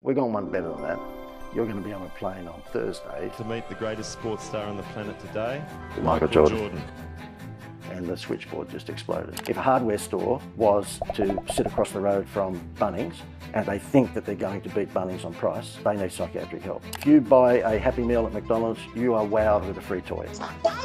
We're going one better than that. You're going to be on a plane on Thursday To meet the greatest sports star on the planet today, Michael Jordan. And the switchboard just exploded. If a hardware store was to sit across the road from Bunnings and they think that they're going to beat Bunnings on price, they need psychiatric help. If you buy a Happy Meal at McDonald's, you are wowed with a free toy. That's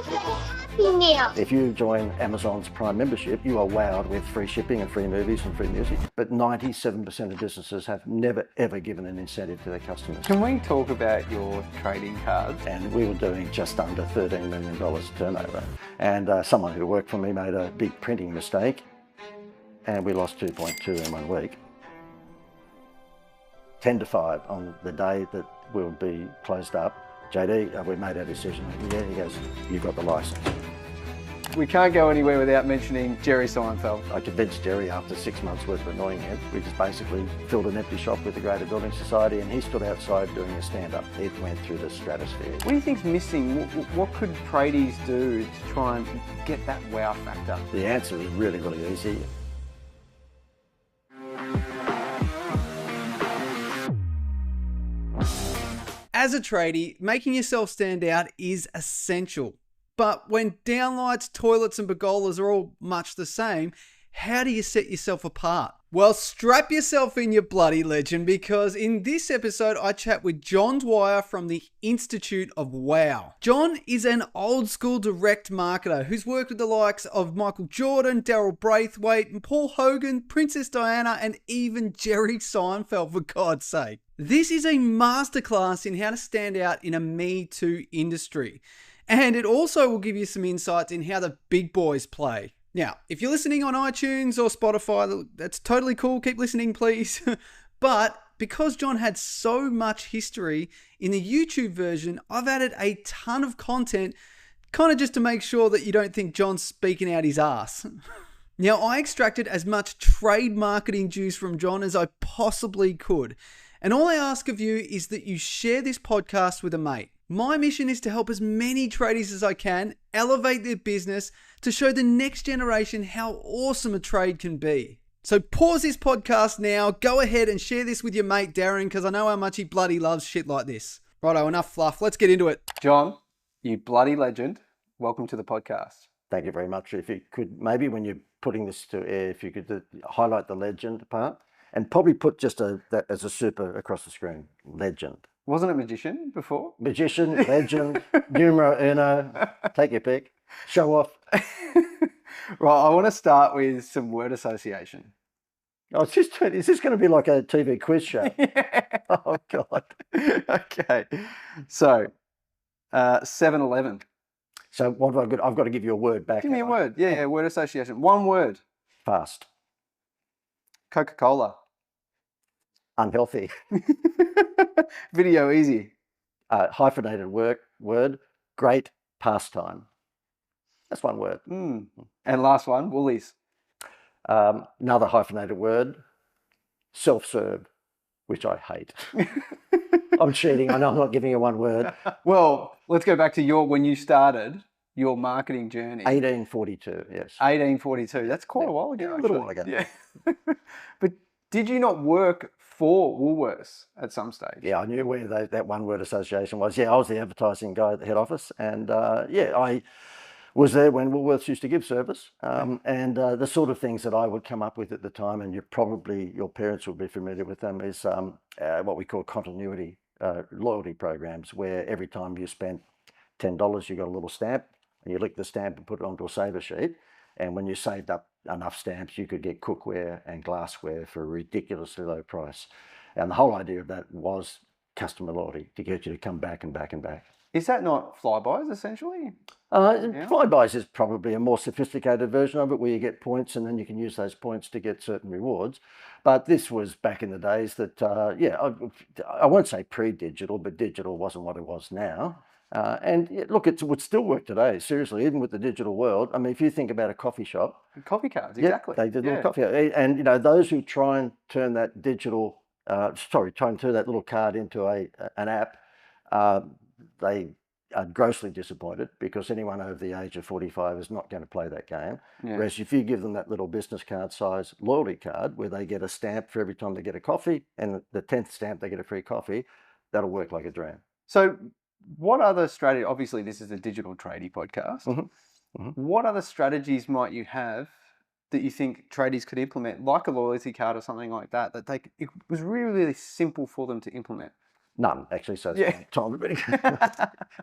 a Happy Meal. If you join Amazon's Prime membership, you are wowed with free shipping and free movies and free music. But 97% of businesses have never, ever given an incentive to their customers. Can we talk about your trading cards? And we were doing just under $13 million turnover. And someone who worked for me made a big printing mistake, and we lost 2.2 in 1 week. 10 to 5 on the day that we'll be closed up. JD, we made our decision. Yeah, he goes, you've got the license. We can't go anywhere without mentioning Jerry Seinfeld. I convinced Jerry after 6 months worth of annoying him. We just basically filled an empty shop with the Greater Building Society, and he stood outside doing a stand-up. It went through the stratosphere. What do you think's missing? What could tradies do to try and get that wow factor? The answer is really, really easy. As a tradie, making yourself stand out is essential. But when downlights, toilets and pergolas are all much the same, how do you set yourself apart? Well, strap yourself in, you bloody legend, because in this episode I chat with John Dwyer from the Institute of Wow. John is an old school direct marketer who's worked with the likes of Michael Jordan, Daryl Braithwaite, and Paul Hogan, Princess Diana, and even Jerry Seinfeld, for God's sake. This is a masterclass in how to stand out in a Me Too industry. And it also will give you some insights in how the big boys play. Now, if you're listening on iTunes or Spotify, that's totally cool. Keep listening, please. But because John had so much history in the YouTube version, I've added a ton of content, kind of just to make sure that you don't think John's speaking out his ass. Now, I extracted as much trade marketing juice from John as I possibly could. And all I ask of you is that you share this podcast with a mate. My mission is to help as many tradies as I can elevate their business to show the next generation how awesome a trade can be. So pause this podcast now, go ahead and share this with your mate Darren, because I know how much he bloody loves shit like this. Righto, enough fluff, let's get into it. John, you bloody legend. Welcome to the podcast. Thank you very much. If you could, maybe when you're putting this to air, if you could highlight the legend part and probably put just that as a super across the screen. Legend. Wasn't it magician before? Magician, legend, numero uno, take your pick, show off. Right, I want to start with some word association. Oh, is this going to be like a TV quiz show? Yeah. Oh, God. Okay. So, 7-Eleven. So what have I got? I've got to give you a word back. Give me a word. Yeah, word association. One word. Fast. Coca-Cola. Unhealthy. Video easy. Hyphenated word. Great pastime. That's one word. And last one, Woolies. Another hyphenated word. Self-serve, which I hate. I'm cheating. I know I'm not giving you one word. Well, let's go back to when you started your marketing journey. 1842, yes. 1842. That's quite a while ago. Yeah, a little while ago. Yeah. But did you not work for Woolworths at some stage? Yeah, I knew where that one word association was. Yeah, I was the advertising guy at the head office, and I was there when Woolworths used to give service, and the sort of things that I would come up with at the time, and your parents will be familiar with them, is what we call continuity loyalty programs, where every time you spent $10, you got a little stamp, and you lick the stamp and put it onto a saver sheet, and when you saved up enough stamps, you could get cookware and glassware for a ridiculously low price. And the whole idea of that was customer loyalty, to get you to come back and back and back. Is that not Flybuys, essentially? Flybuys is probably a more sophisticated version of it, where you get points and then you can use those points to get certain rewards. But this was back in the days that, I won't say pre-digital, but digital wasn't what it was now. Look, it would still work today, seriously, even with the digital world. I mean, if you think about a coffee shop. Coffee cards, exactly. They did little coffee. And, those who try and turn that try and turn that little card into an app, they grossly disappointed because anyone over the age of 45 is not going to play that game. Yeah. Whereas if you give them that little business card size loyalty card where they get a stamp for every time they get a coffee, and the 10th stamp they get a free coffee, that'll work like a dream. So what other strategy, obviously this is a digital tradie podcast. What other strategies might you have that you think tradies could implement, like a loyalty card or something like that, it was really, really simple for them to implement? None, actually, so it's time.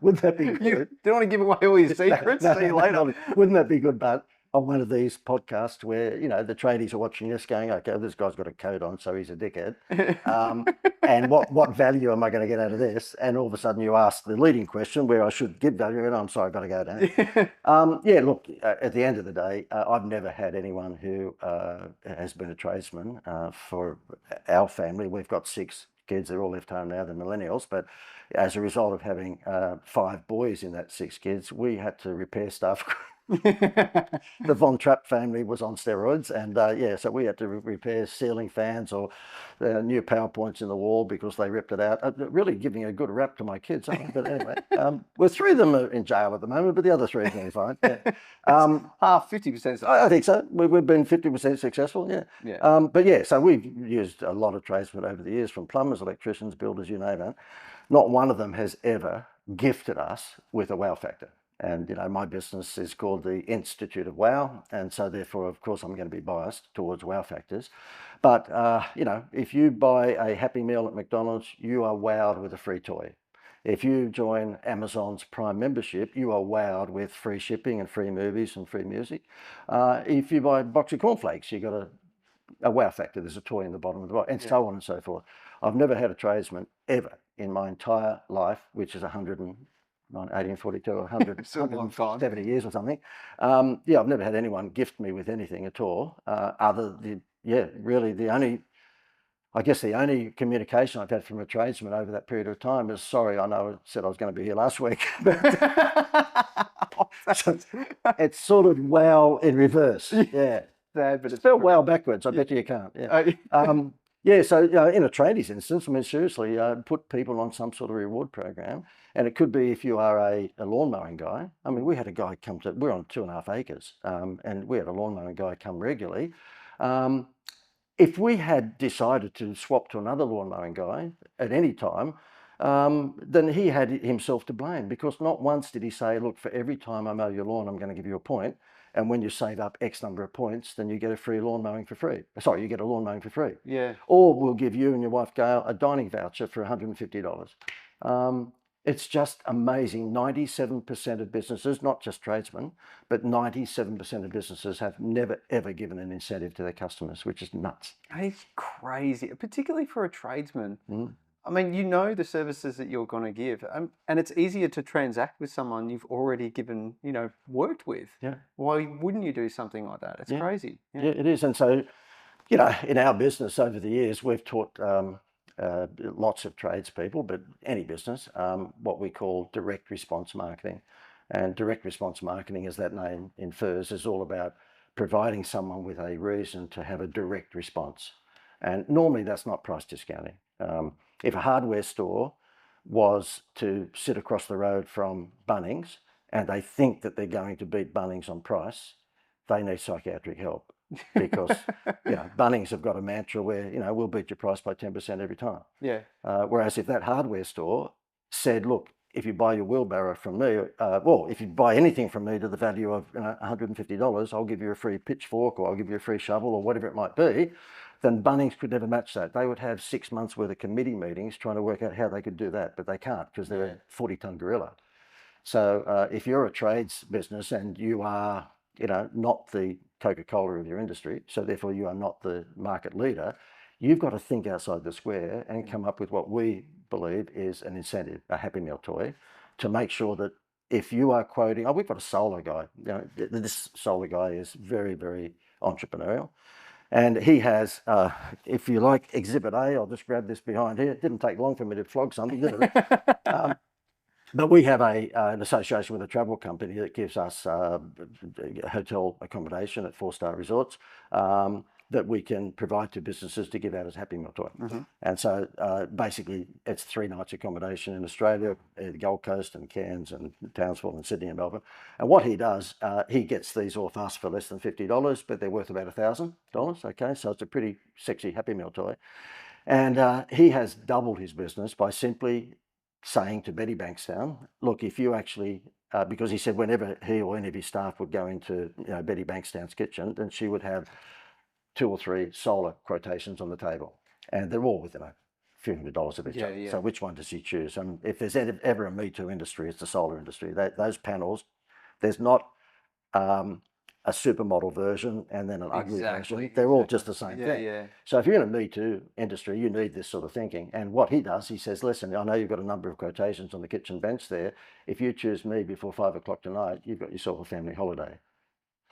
Wouldn't that be good? You don't want to give away all your secrets. See you later. Wouldn't that be good? But on one of these podcasts where, the tradies are watching this going, okay, this guy's got a coat on, so he's a dickhead. And what value am I going to get out of this? And all of a sudden you ask the leading question where I should give value, and I'm sorry, I've got to go down. Look, at the end of the day, I've never had anyone who has been a tradesman for our family. We've got 6 kids. They're all left home now, the millennials. But as a result of having 5 boys in that 6 kids, we had to repair stuff. The Von Trapp family was on steroids, and so we had to repair ceiling fans or new PowerPoints in the wall because they ripped it out. Really giving a good rap to my kids, aren't I? But anyway, well, 3 of them are in jail at the moment, but the other 3 are doing fine. Yeah. Half, 50%. I think so. We've been 50% successful, yeah. But yeah, so we've used a lot of tradesmen over the years, from plumbers, electricians, builders, you name it. Not one of them has ever gifted us with a wow factor. And, my business is called the Institute of Wow. And so therefore, of course, I'm going to be biased towards wow factors. But, if you buy a Happy Meal at McDonald's, you are wowed with a free toy. If you join Amazon's Prime membership, you are wowed with free shipping and free movies and free music. If you buy a box of cornflakes, you got a wow factor. There's a toy in the bottom of the box, and so on and so forth. I've never had a tradesman ever in my entire life, which is 1842 or 170 years or something. I've never had anyone gift me with anything at all, other than, really the only communication I've had from a tradesman over that period of time is, sorry, I know I said I was going to be here last week. So it's sort of wow in reverse. Yeah. Sad, but spell wow backwards. I bet you can't. Yeah. So in a tradies instance, I mean, seriously, put people on some sort of reward program. And it could be if you are a lawn mowing guy. I mean, we had a guy come to, we're on 2.5 acres, and we had a lawn mowing guy come regularly. If we had decided to swap to another lawn mowing guy at any time, then he had himself to blame, because not once did he say, look, for every time I mow your lawn, I'm going to give you a point. And when you save up X number of points, then you get a free lawn mowing for free. Sorry, you get a lawn mowing for free. Yeah. Or we'll give you and your wife, Gail, a dining voucher for $150. It's just amazing. 97% of businesses, not just tradesmen, but 97% of businesses have never, ever given an incentive to their customers, which is nuts. It's crazy, particularly for a tradesman. I mean, the services that you're going to give, and it's easier to transact with someone you've already given, worked with. Yeah. Why wouldn't you do something like that? It's crazy. Yeah, it is. And so, in our business over the years, we've taught lots of tradespeople, but any business, what we call direct response marketing. And direct response marketing, as that name infers, is all about providing someone with a reason to have a direct response. And normally that's not price discounting. If a hardware store was to sit across the road from Bunnings and they think that they're going to beat Bunnings on price, they need psychiatric help. Because Bunnings have got a mantra where we'll beat your price by 10% every time. Yeah. Whereas if that hardware store said, look, if you buy your wheelbarrow from me, if you buy anything from me to the value of $150, I'll give you a free pitchfork, or I'll give you a free shovel, or whatever it might be, then Bunnings could never match that. They would have 6 months worth of committee meetings trying to work out how they could do that, but they can't, because they're a 40-ton gorilla. So if you're a trades business and you are not the Coca-Cola of your industry, so therefore you are not the market leader, you've got to think outside the square and come up with what we believe is an incentive, a Happy Meal toy, to make sure that if you are quoting, we've got a solar guy, this solar guy is very, very entrepreneurial. And he has, if you like, Exhibit A, I'll just grab this behind here. It didn't take long for me to flog something, did it? But we have an association with a travel company that gives us hotel accommodation at 4-star resorts. that we can provide to businesses to give out as Happy Meal toy. And so basically it's 3 nights accommodation in Australia, the Gold Coast and Cairns and Townsville and Sydney and Melbourne. And what he does, he gets these off us for less than $50, but they're worth about $1,000. Okay, so it's a pretty sexy Happy Meal toy. And he has doubled his business by simply saying to Betty Bankstown, look, if you actually, because he said whenever he or any of his staff would go into Betty Bankstown's kitchen, then she would have 2 or 3 solar quotations on the table. And they're all within a few $100s of each other. So which one does he choose? And if there's ever a Me Too industry, it's the solar industry. Those panels, there's not a supermodel version and then an ugly version. They're all just the same thing. So if you're in a Me Too industry, you need this sort of thinking. And what he does, he says, listen, I know you've got a number of quotations on the kitchen bench there. If you choose me before 5 o'clock tonight, you've got yourself a family holiday.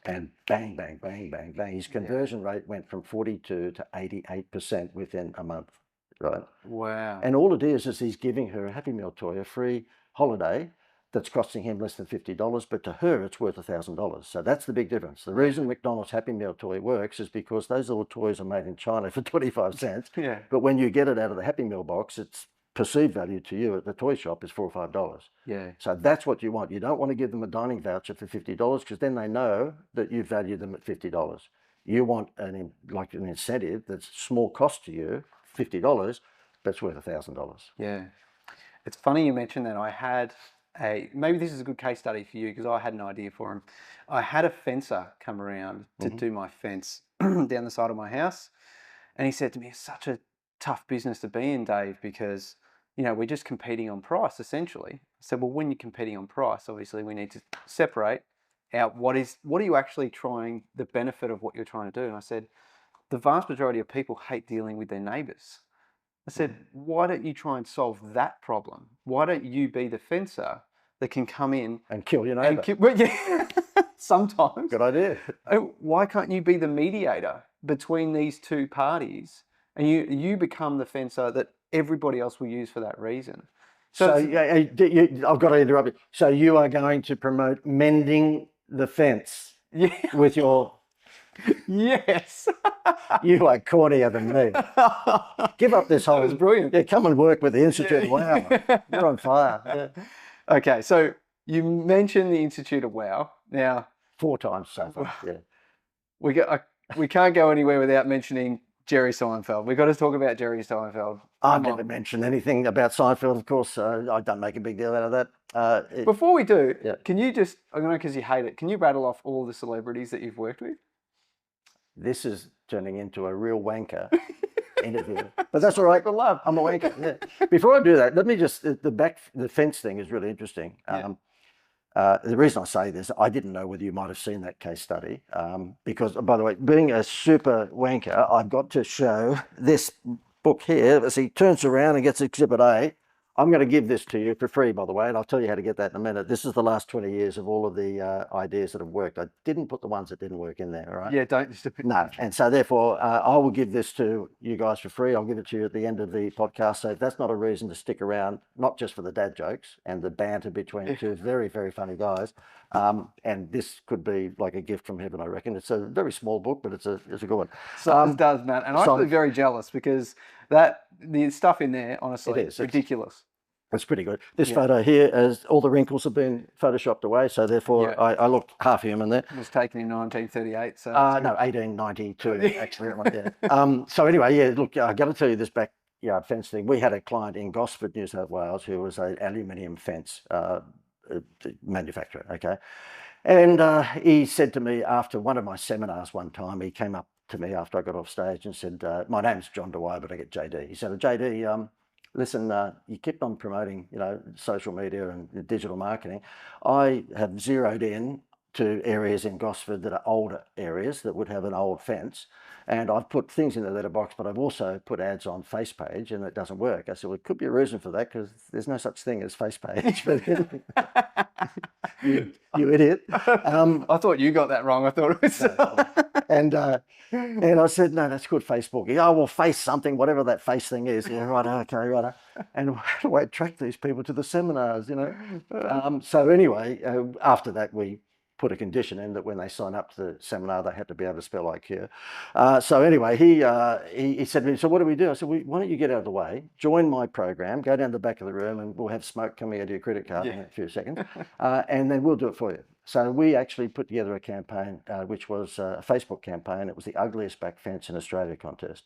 And bang, bang, bang, bang, bang. His conversion rate went from 42 to 88% within a month, right? Wow. And all it is he's giving her a Happy Meal toy, a free holiday that's costing him less than $50, but to her it's worth $1,000. So that's the big difference. The reason McDonald's Happy Meal toy works is because those little toys are made in China for 25 cents. But when you get it out of the Happy Meal box, its perceived value to you at the toy shop is $4 or $5. So that's what you want. You don't want to give them a dining voucher for $50 because then they know that you value them at $50. You want an incentive that's small cost to you, $50, but it's worth $1,000. Yeah. It's funny you mentioned that. I had maybe this is a good case study for you because I had an idea for him. I had a fencer come around to do my fence down the side of my house. And he said to me, it's such a tough business to be in, Dave, because, we're just competing on price, essentially. I said, well, when you're competing on price, obviously we need to separate out what are you actually trying, the benefit of what you're trying to do. And I said, the vast majority of people hate dealing with their neighbours. I said, why don't you try and solve that problem? Why don't you be the fencer that can come in and kill your neighbour? Sometimes. Good idea. Why can't you be the mediator between these two parties and you become the fencer that everybody else will use for that reason? So I've got to interrupt you. So you are going to promote mending the fence with your... Yes. You are cornier than me. Give up this whole... That was brilliant. Yeah, come and work with the Institute. Wow, you're on fire. Okay, so you mentioned the Institute of Wow. Now, 4 times so far. We can't go anywhere without mentioning Jerry Seinfeld. We've got to talk about Jerry Seinfeld. I've never mentioned anything about Seinfeld, of course. I don't make a big deal out of that. Before we do, can you just, I know because you hate it, can you rattle off all the celebrities that you've worked with? This is turning into a real wanker interview, but that's all right. I love. I'm a wanker. Yeah. Before I do that, let me just the fence thing is really interesting. The reason I say this, I didn't know whether you might have seen that case study because, by the way, being a super wanker, I've got to show this book here. As he turns around and gets Exhibit A. I'm going to give this to you for free, by the way, and I'll tell you how to get that in a minute. This is the last 20 years of all of the ideas that have worked. I didn't put the ones that didn't work in there, all right? Yeah, don't. No, and so therefore, I will give this to you guys for free. I'll give it to you at the end of the podcast. So that's not a reason to stick around, not just for the dad jokes and the banter between 2 very, very funny guys. And this could be like a gift from heaven, I reckon. It's a very small book, but it's a good one. So it does, Matt. And I'm actually very jealous because the stuff in there, honestly, it's ridiculous. It's pretty good. This photo here, as all the wrinkles have been photoshopped away, so therefore I look half human there. It was taken in 1938. So no, 1892 actually. So anyway, look, I got to tell you this backyard fence thing. We had a client in Gosford, New South Wales, who was an aluminium fence manufacturer. Okay, and he said to me after one of my seminars one time, he came up to me after I got off stage and said, "My name's John Dwyer, but I get JD." He said, "JD, listen, you kept on promoting, social media and digital marketing. I have zeroed in to areas in Gosford that are older areas that would have an old fence. And I've put things in the letterbox, but I've also put ads on FacePage and it doesn't work." I said, "Well, it could be a reason for that because there's no such thing as FacePage." you idiot. I thought you got that wrong. I thought it was... And I said, "No, that's good, Facebook." "Oh, well, face something, whatever that face thing is." "Yeah, right, okay, right." And how do I attract these people to the seminars, So anyway, after that, we put a condition in that when they sign up to the seminar, they had to be able to spell IKEA. So anyway, he said to me, so what do we do? I said, well, why don't you get out of the way, join my program, go down the back of the room, and we'll have smoke coming out of your credit card in a few seconds, and then we'll do it for you. So we actually put together a campaign, which was a Facebook campaign. It was the ugliest back fence in Australia contest.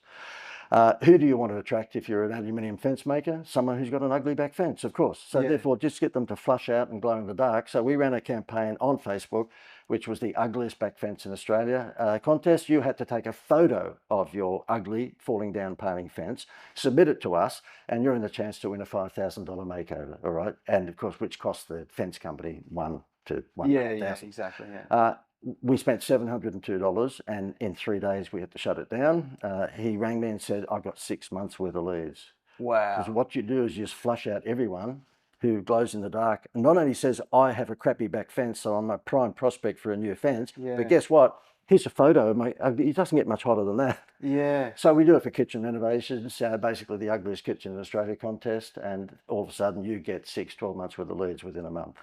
Who do you want to attract if you're an aluminium fence maker? Someone who's got an ugly back fence, of course. So therefore, just get them to flush out and glow in the dark. So we ran a campaign on Facebook, which was the ugliest back fence in Australia contest. You had to take a photo of your ugly falling down paling fence, submit it to us, and you're in the chance to win a $5,000 makeover, all right? And of course, which cost the fence company $1,000 to $1,000. Yeah, exactly. Yeah. We spent $702, and in 3 days we had to shut it down. He rang me and said, I've got 6 months worth of leads. Wow. Because what you do is you just flush out everyone who glows in the dark. And not only says, I have a crappy back fence, so I'm a prime prospect for a new fence, but guess what? Here's a photo of my, it doesn't get much hotter than that. Yeah. So we do it for kitchen renovations, basically the ugliest kitchen in Australia contest, and all of a sudden you get 12 months worth of leads within a month.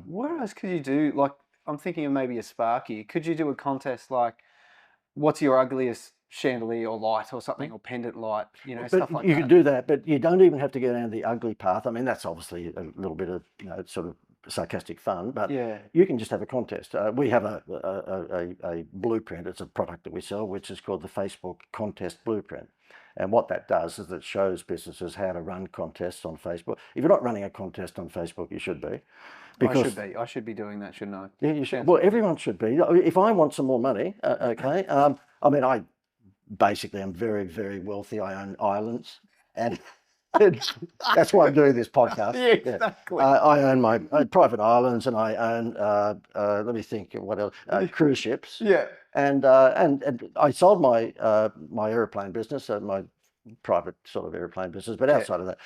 What else could you do? Like, I'm thinking of maybe a Sparky. Could you do a contest like, what's your ugliest chandelier or light or something, or pendant light, stuff like that? You could do that, but you don't even have to go down the ugly path. I mean, that's obviously a little bit of, sort of sarcastic fun, but you can just have a contest. We have a blueprint. It's a product that we sell, which is called the Facebook Contest Blueprint. And what that does is it shows businesses how to run contests on Facebook. If you're not running a contest on Facebook, you should be. Because I should be doing that, shouldn't I? Yeah, you should. Well, everyone should be. If I want some more money, okay. I mean, I basically am very, very wealthy. I own islands, and that's why I'm doing this podcast. Yeah, exactly. I own my private islands, and I own. Let me think. What else? Cruise ships. Yeah. And I sold my my airplane business, my private sort of airplane business, but outside of that,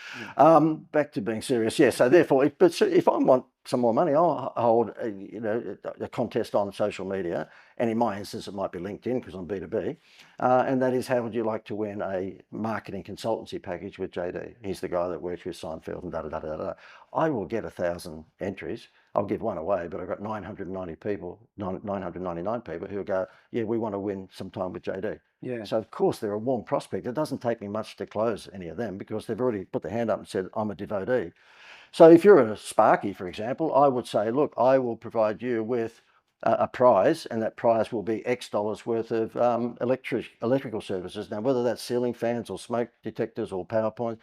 back to being serious. Yeah. So therefore, if I want some more money, I'll hold a contest on social media, and in my instance, it might be LinkedIn because I'm B2B, and that is, how would you like to win a marketing consultancy package with JD? He's the guy that works with Seinfeld and da da da da da. I will get 1,000 entries. I'll give one away, but I've got 999 people who go, yeah, we want to win some time with JD. Yeah. So of course they're a warm prospect. It doesn't take me much to close any of them because they've already put their hand up and said, I'm a devotee. So if you're a Sparky, for example, I would say, look, I will provide you with a prize, and that prize will be X dollars worth of electrical services. Now, whether that's ceiling fans or smoke detectors or PowerPoint,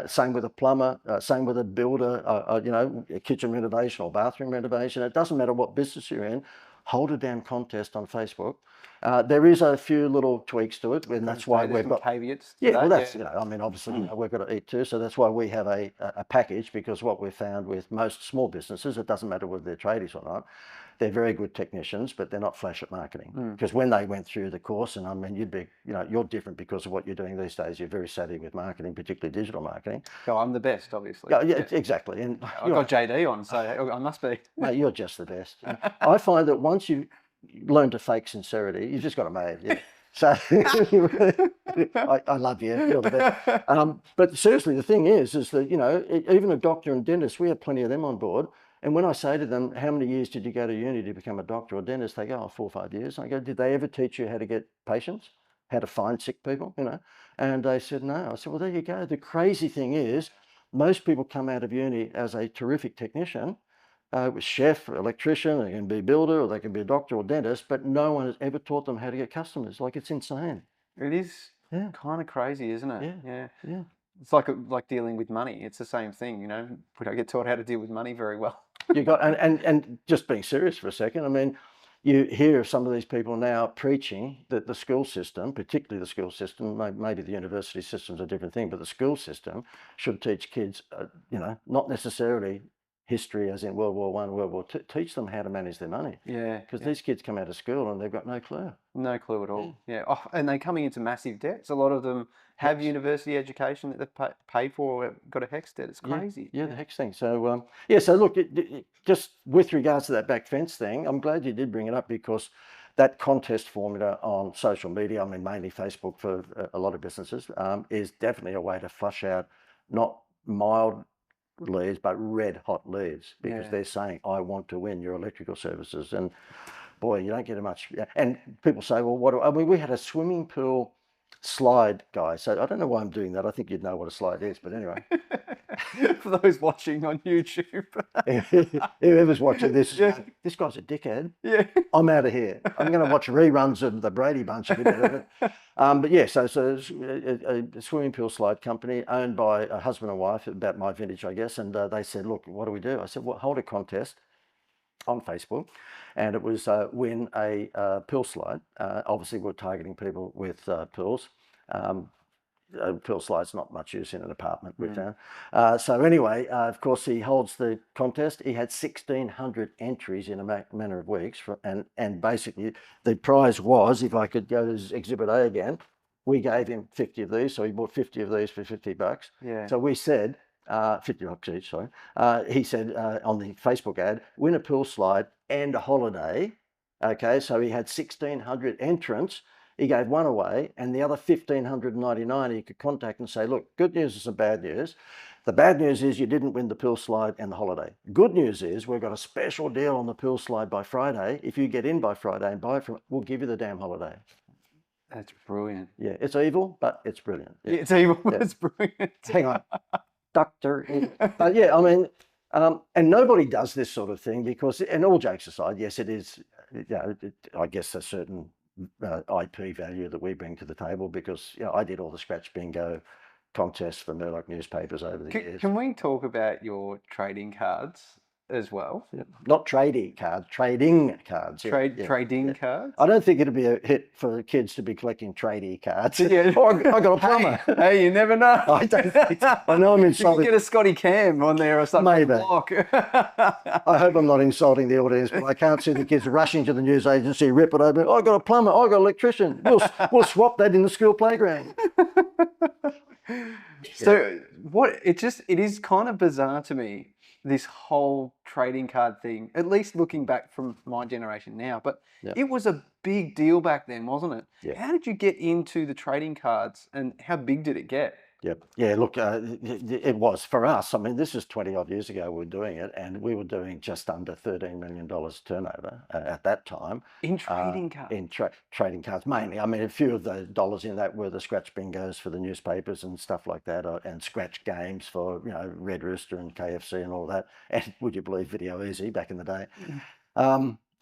same with a plumber, same with a builder, a kitchen renovation or bathroom renovation. It doesn't matter what business you're in. Hold a damn contest on Facebook. There is a few little tweaks to it, and that's why we've got caveats. Yeah, well, that's I mean, obviously we've got to eat too, so that's why we have a package. Because what we've found with most small businesses, it doesn't matter whether they're tradies or not, they're very good technicians, but they're not flash at marketing. Because when they went through the course, and I mean, you'd be, you're different because of what you're doing these days. You're very savvy with marketing, particularly digital marketing. Oh, I'm the best, obviously. Yeah, exactly. And I've got JD on, so I must be. Mate, you're just the best. I find that once you learn to fake sincerity, you've just got it made. Yeah. So I love you. You're the best. But seriously, the thing is that, even a doctor and dentist, we have plenty of them on board. And when I say to them, how many years did you go to uni to become a doctor or dentist? They go, 4 or 5 years. I go, did they ever teach you how to get patients, how to find sick people, And they said, no. I said, well, there you go. The crazy thing is, most people come out of uni as a terrific technician, with chef, electrician, they can be a builder, or they can be a doctor or dentist, but no one has ever taught them how to get customers. Like, it's insane. It is kind of crazy, isn't it? Yeah. It's like dealing with money. It's the same thing, We don't get taught how to deal with money very well. You got and just being serious for a second, I mean, you hear of some of these people now preaching that the school system, particularly the school system, maybe the university system's a different thing, but the school system should teach kids, not necessarily history as in World War I, World War II, teach them how to manage their money. Yeah. Because these kids come out of school and they've got no clue. No clue at all. Yeah. Oh, and they're coming into massive debts. A lot of them have university education that they've paid for or got a HECS debt. It's crazy. Yeah, the HECS thing. So, so look, just with regards to that back fence thing, I'm glad you did bring it up, because that contest formula on social media, I mean, mainly Facebook for a lot of businesses, is definitely a way to flush out not mild leads, but red hot leads, because Yeah. they're saying, I want to win your electrical services. And boy, you don't get much. And people say, well, I mean, we had a swimming pool slide guy. So I don't know why I'm doing that. I think you'd know what a slide is, but anyway. For those watching on YouTube. Whoever's watching this, Yeah. this guy's a dickhead. Yeah. I'm out of here. I'm going to watch reruns of the Brady Bunch a bit of it. But yeah, so it's a swimming pool slide company owned by a husband and wife, about my vintage, I guess. And they said, look, what do we do? I said, well, hold a contest on Facebook, and it was win a pool slide. Obviously, we're targeting people with pools. Pool slide's not much use in an apartment we found. So anyway, of course, he holds the contest. He had 1,600 entries in a matter of weeks, and basically the prize was, if I could go to Exhibit A again, we gave him 50 of these, so he bought 50 of these for $50. Yeah. So we said, $50 each, sorry. He said on the Facebook ad, win a pool slide and a holiday. Okay, so he had 1,600 entrants. He gave one away, and the other 1,599 he could contact and say, look, good news and some bad news. The bad news is you didn't win the pool slide and the holiday. Good news is we've got a special deal on the pool slide by Friday. If you get in by Friday and buy it from, we'll give you the damn holiday. That's brilliant. Yeah, it's evil, but it's brilliant. Yeah. It's evil, but it's brilliant. Hang on. Doctor. But yeah, I mean, and nobody does this sort of thing because, and all jokes aside, yes, it is, you know, I guess a certain IP value that we bring to the table, because, you know, I did all the scratch bingo contests for Murdoch newspapers over the years. Can we talk about your trading cards as well? Yeah. Not trading cards, trading cards. Trading cards? I don't think it'd be a hit for the kids to be collecting tradie cards. Yeah. Oh, I got a plumber. Hey, you never know. I don't think, I know I'm You insulting. can get a Scotty Cam on there or something. Maybe. Block. I hope I'm not insulting the audience, but I can't see the kids rushing to the news agency, rip it open. I got a plumber. I got an electrician. We'll swap that in the school playground. So it is kind of bizarre to me, this whole trading card thing, at least looking back from my generation now, but it was a big deal back then, wasn't it? Yeah. How did you get into the trading cards, and how big did it get? Yep. Yeah, look, it was for us. I mean, this is 20 odd years ago we were doing it, and we were doing just under $13 million turnover at that time. In trading cards? In trading cards, mainly. I mean, a few of the dollars in that were the scratch bingos for the newspapers and stuff like that, and scratch games for, you know, Red Rooster and KFC and all that. And would you believe Video Easy back in the day?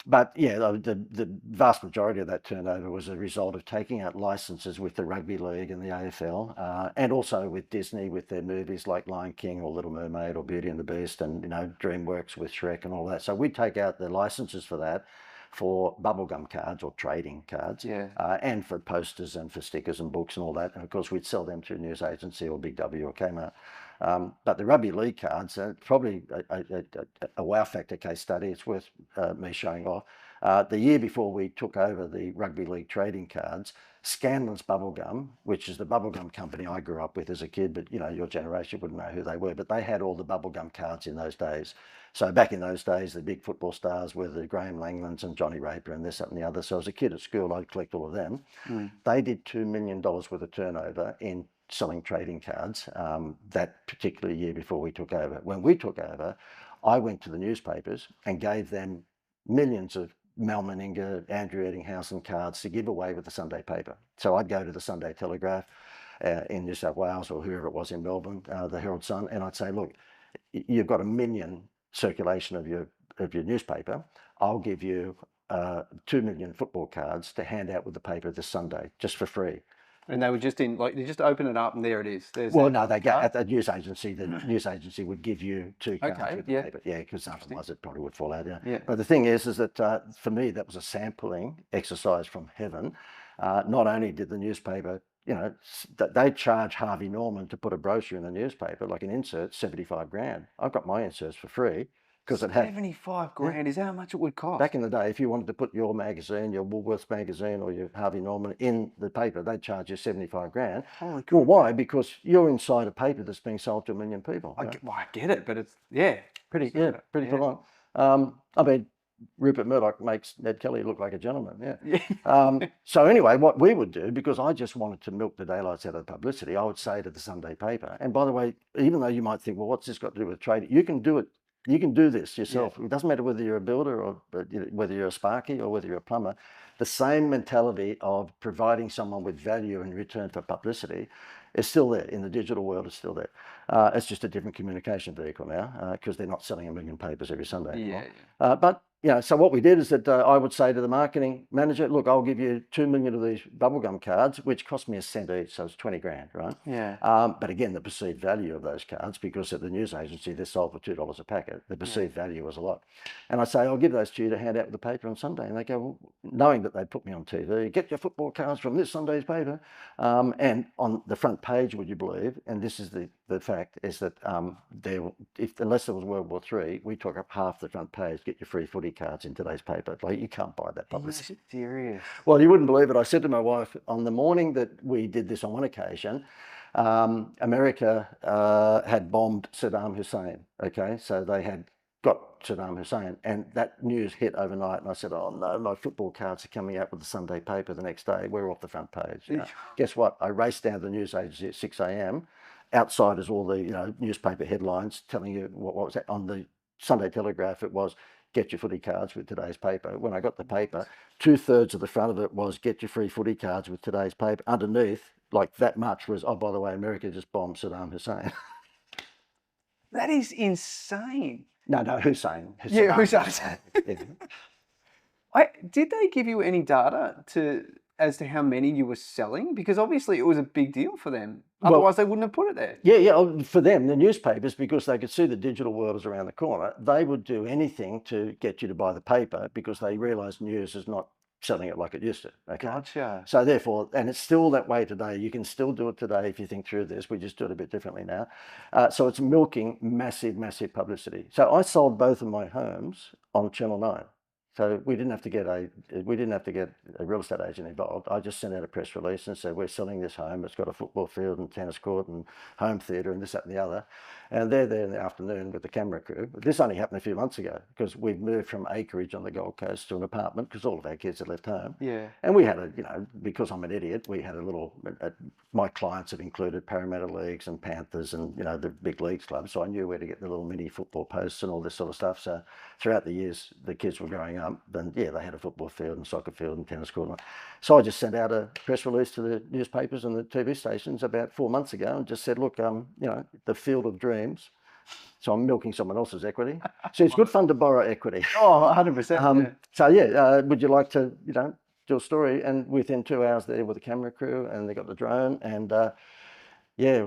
But yeah, the vast majority of that turnover was a result of taking out licenses with the Rugby League and the AFL, and also with Disney with their movies like Lion King or Little Mermaid or Beauty and the Beast, and, you know, DreamWorks with Shrek and all that. So we'd take out the licenses for that, for bubblegum cards or trading cards, and for posters and for stickers and books and all that. And of course, we'd sell them through News Agency or Big W or Kmart. But the Rugby League cards are probably a wow factor case study. It's worth me showing off. The year before we took over the Rugby League trading cards, Scanlon's Bubblegum, which is the bubblegum company I grew up with as a kid, but, you know, your generation wouldn't know who they were, but they had all the bubblegum cards in those days. So back in those days, the big football stars were the Graham Langlands and Johnny Raper and this, that and the other. So as a kid at school, I'd collect all of them. They did $2 million worth of turnover in selling trading cards that particular year before we took over. When we took over, I went to the newspapers and gave them millions of Mal Meninga, Andrew Eddinghausen cards to give away with the Sunday paper. So I'd go to the Sunday Telegraph in New South Wales, or whoever it was in Melbourne, the Herald Sun, and I'd say, look, you've got 1 million circulation of your newspaper. I'll give you 2 million football cards to hand out with the paper this Sunday, just for free. And they were just in, like, you just open it up and there it is. Well, no, they get at the news agency. The news agency would give you 2 cards with the paper. Yeah, because otherwise it probably would fall out. Yeah. But the thing is that for me, that was a sampling exercise from heaven. Not only did the newspaper, you know, they charge Harvey Norman to put a brochure in the newspaper, like an insert, 75 grand. I've got my inserts for free. Because it had 75 grand is how much it would cost. Back in the day, if you wanted to put your magazine, your Woolworths magazine or your Harvey Norman in the paper, they'd charge you 75 grand. Holy cool. Well, why? Because you're inside a paper that's being sold to 1 million people. I get it, but it's, pretty full on. I mean, Rupert Murdoch makes Ned Kelly look like a gentleman. Yeah. Yeah. So anyway, what we would do, because I just wanted to milk the daylights out of the publicity, I would say to the Sunday paper, and by the way, even though you might think, well, what's this got to do with trading? You can do it. You can do this yourself. It doesn't matter whether you're a builder or whether you're a sparky or whether you're a plumber. The same mentality of providing someone with value in return for publicity is still there in the digital world. It's still there. It's just a different communication vehicle now because they're not selling 1 million papers every Sunday anymore. But so what we did is that I would say to the marketing manager, look, I'll give you 2 million of these bubblegum cards, which cost me a cent each, so it's 20 grand, right? Yeah. But again, the perceived value of those cards, because at the news agency, they're sold for $2 a packet, the perceived value was a lot. And I say, I'll give those to you to hand out with the paper on Sunday. And they go, well, knowing that they put me on TV, get your football cards from this Sunday's paper. And on the front page, would you believe, and this is the fact, is that unless there was World War III, we took up half the front page, get your free footy cards in today's paper. Like, you can't buy that publicity. Serious. Well, you wouldn't believe it. I said to my wife on the morning that we did this on one occasion, America had bombed Saddam Hussein. Okay, so they had got Saddam Hussein, and that news hit overnight. And I said, oh no, my football cards are coming out with the Sunday paper the next day. We're off the front page. Guess what? I raced down to the news agency at 6 a.m. Outside is all the newspaper headlines telling you what was that on the Sunday Telegraph. It was, get your footy cards with today's paper. When I got the paper, 2/3 of the front of it was, get your free footy cards with today's paper. Underneath, like that much, was, oh, by the way, America just bombed Saddam Hussein. That is insane. No, Hussein. Yeah, Hussein. Yeah. Did they give you any data as to how many you were selling? Because obviously it was a big deal for them. Otherwise, they wouldn't have put it there. Yeah. For them, the newspapers, because they could see the digital world was around the corner, they would do anything to get you to buy the paper because they realised news is not selling it like it used to. Okay? Gotcha. So therefore, and it's still that way today. You can still do it today if you think through this. We just do it a bit differently now. So it's milking massive, massive publicity. So I sold both of my homes on Channel 9. So we didn't have to get a real estate agent involved. I just sent out a press release and said, we're selling this home. It's got a football field and tennis court and home theatre and this, that and the other. And they're there in the afternoon with the camera crew. This only happened a few months ago because we've moved from acreage on the Gold Coast to an apartment because all of our kids had left home. Yeah. And we had because I'm an idiot, we had my clients have included Parramatta Leagues and Panthers and, the big leagues clubs. So I knew where to get the little mini football posts and all this sort of stuff. So throughout the years, the kids were growing up, then they had a football field and soccer field and tennis court. So I just sent out a press release to the newspapers and the TV stations about 4 months ago and just said, look, the field of dreams. So I'm milking someone else's equity. So it's good fun to borrow equity. Oh, 100%. So would you like to, do a story? And within 2 hours there with the camera crew, and they got the drone, and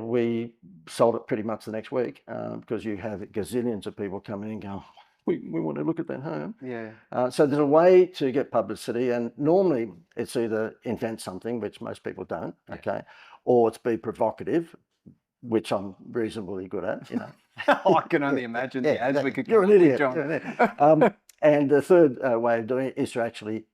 we sold it pretty much the next week because you have gazillions of people coming in and going, we want to look at that home. Yeah. So there's a way to get publicity, and normally it's either invent something, which most people don't, okay, or it's be provocative, which I'm reasonably good at, I can only imagine. You're an idiot. And the third way of doing it is to actually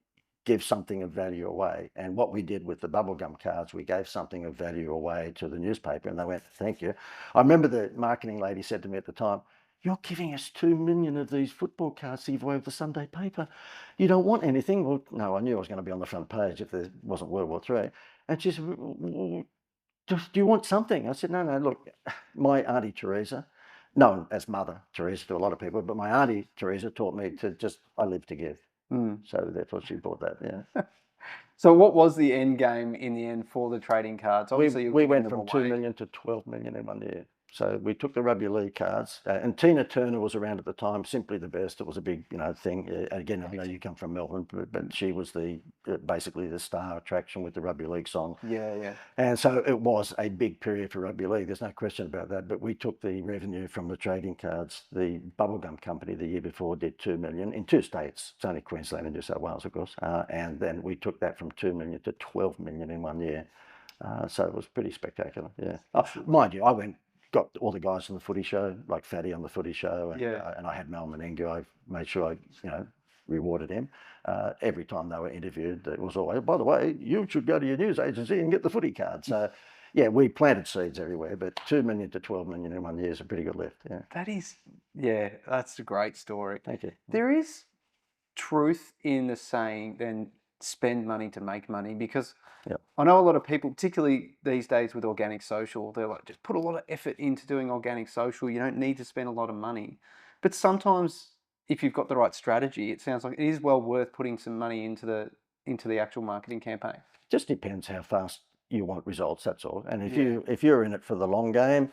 give something of value away. And what we did with the bubblegum cards, we gave something of value away to the newspaper, and they went, thank you. I remember the marketing lady said to me at the time, you're giving us 2 million of these football cards to give away with the Sunday paper. You don't want anything? Well, no, I knew I was going to be on the front page if there wasn't World War III. And she said, do you want something? I said, no, look, my Auntie Teresa, known as Mother Teresa to a lot of people, but my Auntie Teresa taught me to I live to give. So therefore she bought that, yeah. So what was the end game in the end for the trading cards? Obviously, we went from 2 million to 12 million in 1 year. So we took the rugby league cards, and Tina Turner was around at the time, Simply the Best. It was a big, thing. Again, I know you come from Melbourne, but she was basically the star attraction with the rugby league song. Yeah. And so it was a big period for rugby league. There's no question about that. But we took the revenue from the trading cards. The bubblegum company the year before did 2 million in 2 states. It's only Queensland and New South Wales, of course. And then we took that from 2 million to 12 million in 1 year. So it was pretty spectacular. Yeah. Mind you, I got all the guys on the footy show, like Fatty on the footy show, and I had Mal Menenga. I made sure I, rewarded him. Every time they were interviewed, it was always, by the way, you should go to your news agency and get the footy card. So, we planted seeds everywhere, but 2 million to 12 million in 1 year is a pretty good lift. Yeah. That is, that's a great story. Thank you. There is truth in the saying than spend money to make money? Because Yep. I know a lot of people, particularly these days with organic social, they're like, just put a lot of effort into doing organic social. You don't need to spend a lot of money. But sometimes if you've got the right strategy, it sounds like it is well worth putting some money into the actual marketing campaign. Just depends how fast you want results, that's all. And Yeah. if you're in it for the long game,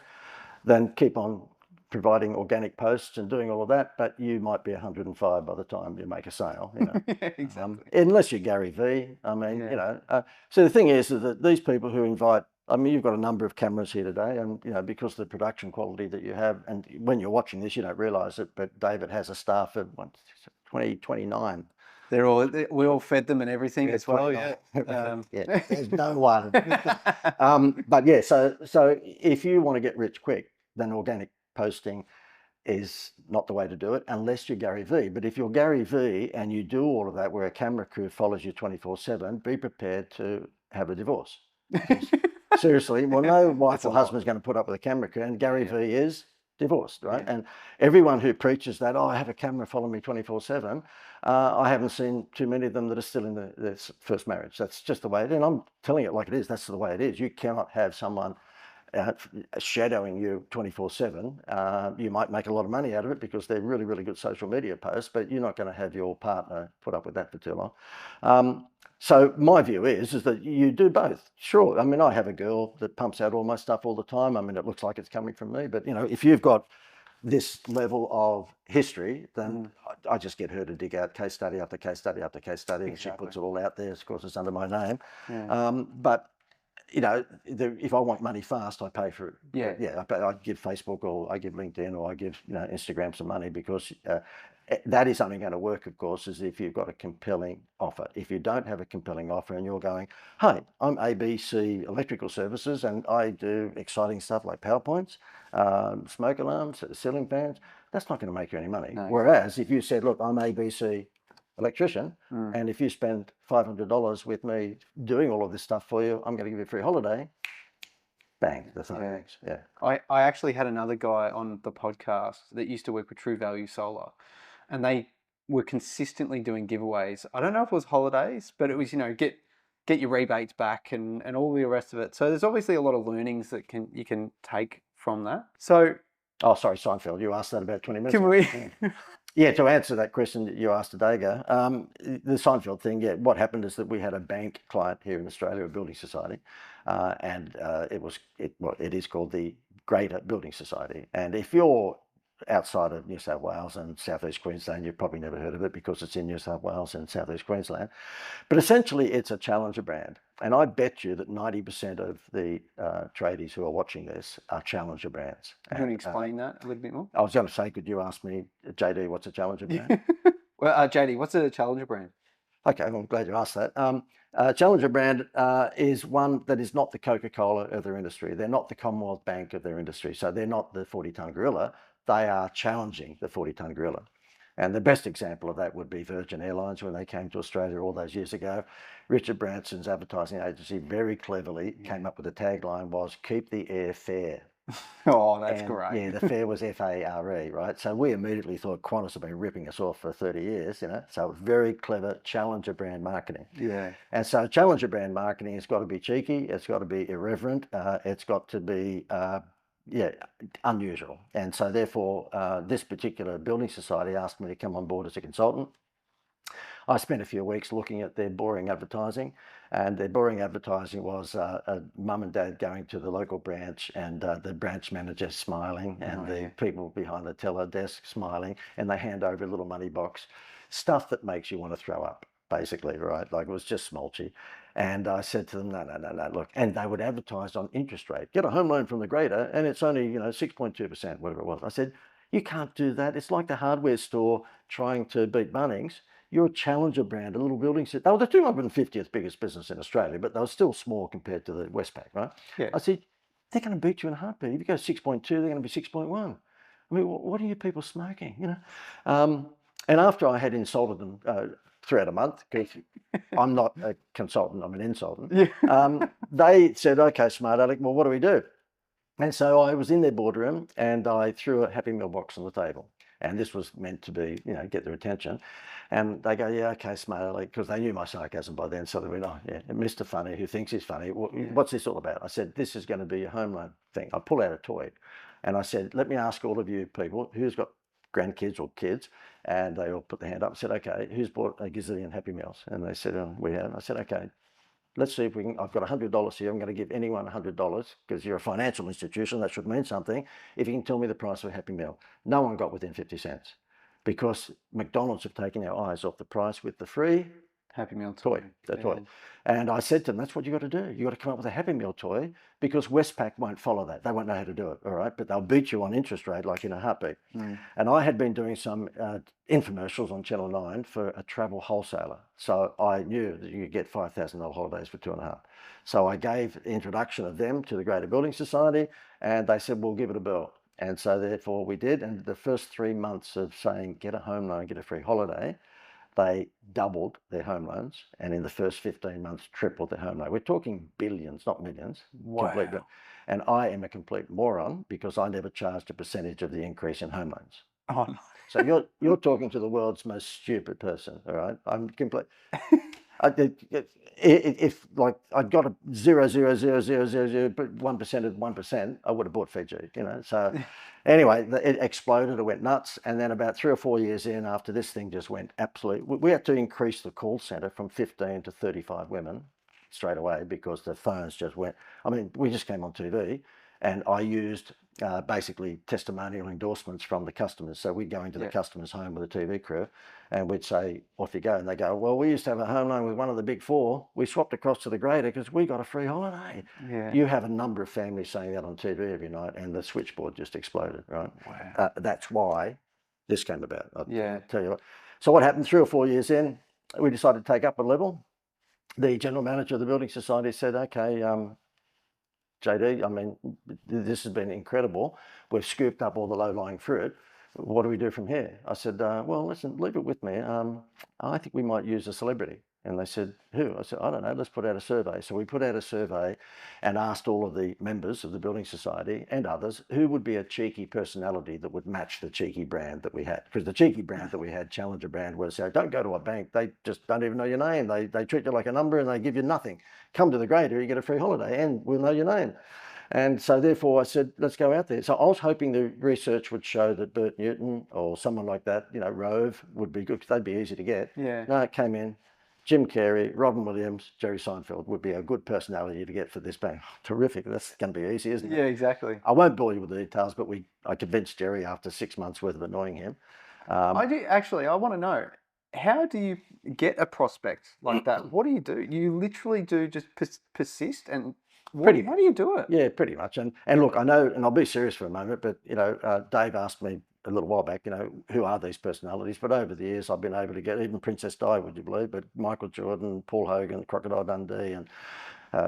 then keep on providing organic posts and doing all of that, but you might be 105 by the time you make a sale, you know. Yeah, exactly. Unless you're Gary Vee. I mean, Yeah. you know. So the thing is that these people who invite, I mean, you've got a number of cameras here today, and you know, because of the production quality that you have, and when you're watching this, you don't realise it, but David has a staff of 29. We all fed them and everything as well. Yeah. Yeah, there's no one. But yeah, so if you want to get rich quick, then organic posting is not the way to do it unless you're Gary Vee. But if you're Gary Vee and you do all of that where a camera crew follows you 24/7, be prepared to have a divorce. Seriously, well, no wife or husband is going to put up with a camera crew, and Gary Vee is divorced, right? Yeah. And everyone who preaches that, oh, I have a camera following me 24/7, I haven't seen too many of them that are still in their first marriage. That's just the way it is. And I'm telling it like it is. That's the way it is. You cannot have someone shadowing you 24/7. You might make a lot of money out of it because they're really, really good social media posts, but you're not going to have your partner put up with that for too long. So my view is that you do both. Sure. I mean, I have a girl that pumps out all my stuff all the time. I mean, it looks like it's coming from me, but you know, if you've got this level of history, then I just get her to dig out case study after case study after case study, and she puts it all out there. Of course, it's under my name. Yeah. But you know, if I want money fast, I pay for it. Yeah. I give Facebook or I give LinkedIn or I give Instagram some money because that is only going to work, of course, is if you've got a compelling offer. If you don't have a compelling offer and you're going, hey, I'm ABC Electrical Services and I do exciting stuff like PowerPoints, smoke alarms, ceiling fans, that's not going to make you any money. No. Whereas if you said, look, I'm ABC electrician, and if you spend $500 with me doing all of this stuff for you, I'm going to give you a free holiday. Bang, that's not things. Yeah. I actually had another guy on the podcast that used to work with True Value Solar, and they were consistently doing giveaways. I don't know if it was holidays, but it was, get your rebates back and all the rest of it. So there's obviously a lot of learnings that you can take from that. So oh, sorry, Seinfeld, you asked that about 20 minutes can ago. we Yeah, to answer that question that you asked today, the Seinfeld thing, what happened is that we had a bank client here in Australia, a building society, and it is called the Greater Building Society. And if you're outside of New South Wales and Southeast Queensland, you've probably never heard of it because it's in New South Wales and Southeast Queensland. But essentially, it's a challenger brand. And I bet you that 90% of the tradies who are watching this are challenger brands. Can you explain that a little bit more? I was going to say, could you ask me, JD, what's a challenger brand? Well, JD, what's a challenger brand? Okay, well, I'm glad you asked that. Challenger brand is one that is not the Coca-Cola of their industry. They're not the Commonwealth Bank of their industry. So they're not the 40-ton gorilla. They are challenging the 40-ton gorilla. And the best example of that would be Virgin Airlines when they came to Australia all those years ago. Richard Branson's advertising agency very cleverly came up with a tagline was, keep the air fair. Oh, that's great. Yeah, the fare was FARE, right? So we immediately thought Qantas have been ripping us off for 30 years, So very clever challenger brand marketing. Yeah. And so challenger brand marketing has got to be cheeky, it's got to be irreverent, it's got to be unusual. And so therefore, this particular building society asked me to come on board as a consultant. I spent a few weeks looking at their boring advertising, and their boring advertising was a mum and dad going to the local branch and the branch manager smiling and the people behind the teller desk smiling, and they hand over a little money box, stuff that makes you want to throw up, basically, right? Like it was just smolchy. And I said to them, no, look, and they would advertise on interest rate. Get a home loan from the Greater and it's only, 6.2%, whatever it was. I said, you can't do that. It's like the hardware store trying to beat Bunnings. You're a challenger brand, a little building. They were the 250th biggest business in Australia, but they were still small compared to the Westpac, right? Yeah. I said, they're going to beat you in a heartbeat. If you go 6.2, they're going to be 6.1. I mean, what are you people smoking, And after I had insulted them throughout a month, because I'm not a consultant, I'm an insultant, they said, okay, smart Alec, well, what do we do? And so I was in their boardroom and I threw a Happy Meal box on the table. And this was meant to be, get their attention. And they go, yeah, okay, Smiley, because they knew my sarcasm by then. So they went, oh, yeah, Mr. Funny, who thinks he's funny. What's this all about? I said, this is going to be a home loan thing. I pull out a toy and I said, let me ask all of you people who's got grandkids or kids. And they all put their hand up and said, okay, who's bought a gazillion Happy Meals? And they said, oh, we have. I said, okay, let's see if we can, I've got $100 here. I'm going to give anyone $100 because you're a financial institution. That should mean something. If you can tell me the price of a Happy Meal. No one got within 50 cents because McDonald's have taken our eyes off the price with the free Happy Meal toy. Toy. And I said to them, that's what you got to do. You got to come up with a Happy Meal toy because Westpac won't follow that. They won't know how to do it, all right? But they'll beat you on interest rate like in a heartbeat. And I had been doing some infomercials on Channel 9 for a travel wholesaler. So I knew that you could get $5,000 holidays for 2.5. So I gave the introduction of them to the Greater Building Society and they said, we'll give it a bill. And so therefore we did. And the first 3 months of saying, get a home loan, get a free holiday, they doubled their home loans, and in the first 15 months, tripled their home loan. We're talking billions, not millions. Wow. And I am a complete moron because I never charged a percentage of the increase in home loans. Oh, no. So you're talking to the world's most stupid person, all right? I'm complete. If like I'd got a 0.0000001% of 1%, I would have bought Fiji, So anyway, it exploded. It went nuts. And then about 3 or 4 years in, after this thing just went absolutely, we had to increase the call center from 15 to 35 women straight away because the phones just went. I mean, we just came on TV, and I used basically testimonial endorsements from the customers. So we'd go into the customer's home with a TV crew and we'd say, off you go. And they go, well, we used to have a home loan with one of the big four. We swapped across to the Greater because we got a free holiday. Yeah. You have a number of families saying that on TV every night and the switchboard just exploded, right? Wow. That's why this came about. I'll tell you what. So what happened 3 or 4 years in, we decided to take up a level. The general manager of the Building Society said, okay, JD, I mean, this has been incredible. We've scooped up all the low-lying fruit. What do we do from here? I said, well, listen, leave it with me. I think we might use a celebrity. And they said, who? I said, I don't know, let's put out a survey. So we put out a survey and asked all of the members of the Building Society and others who would be a cheeky personality that would match the cheeky brand that we had. Because the cheeky brand that we had, Challenger brand, was, don't go to a bank. They just don't even know your name. They treat you like a number and they give you nothing. Come to the Greater, you get a free holiday and we'll know your name. And so therefore I said, let's go out there. So I was hoping the research would show that Bert Newton or someone like that, Rove would be good because they'd be easy to get. Yeah. No, it came in. Jim Carrey, Robin Williams, Jerry Seinfeld would be a good personality to get for this bank. Terrific. That's going to be easy, isn't it? Yeah, exactly. I won't bore you with the details, but I convinced Jerry after 6 months worth of annoying him. I want to know, how do you get a prospect like that? What do? You literally do just persist and how do you do it? Yeah, pretty much. And look, I know, and I'll be serious for a moment, but Dave asked me a little while back, who are these personalities? But over the years, I've been able to get even Princess Di, would you believe? But Michael Jordan, Paul Hogan, Crocodile Dundee, and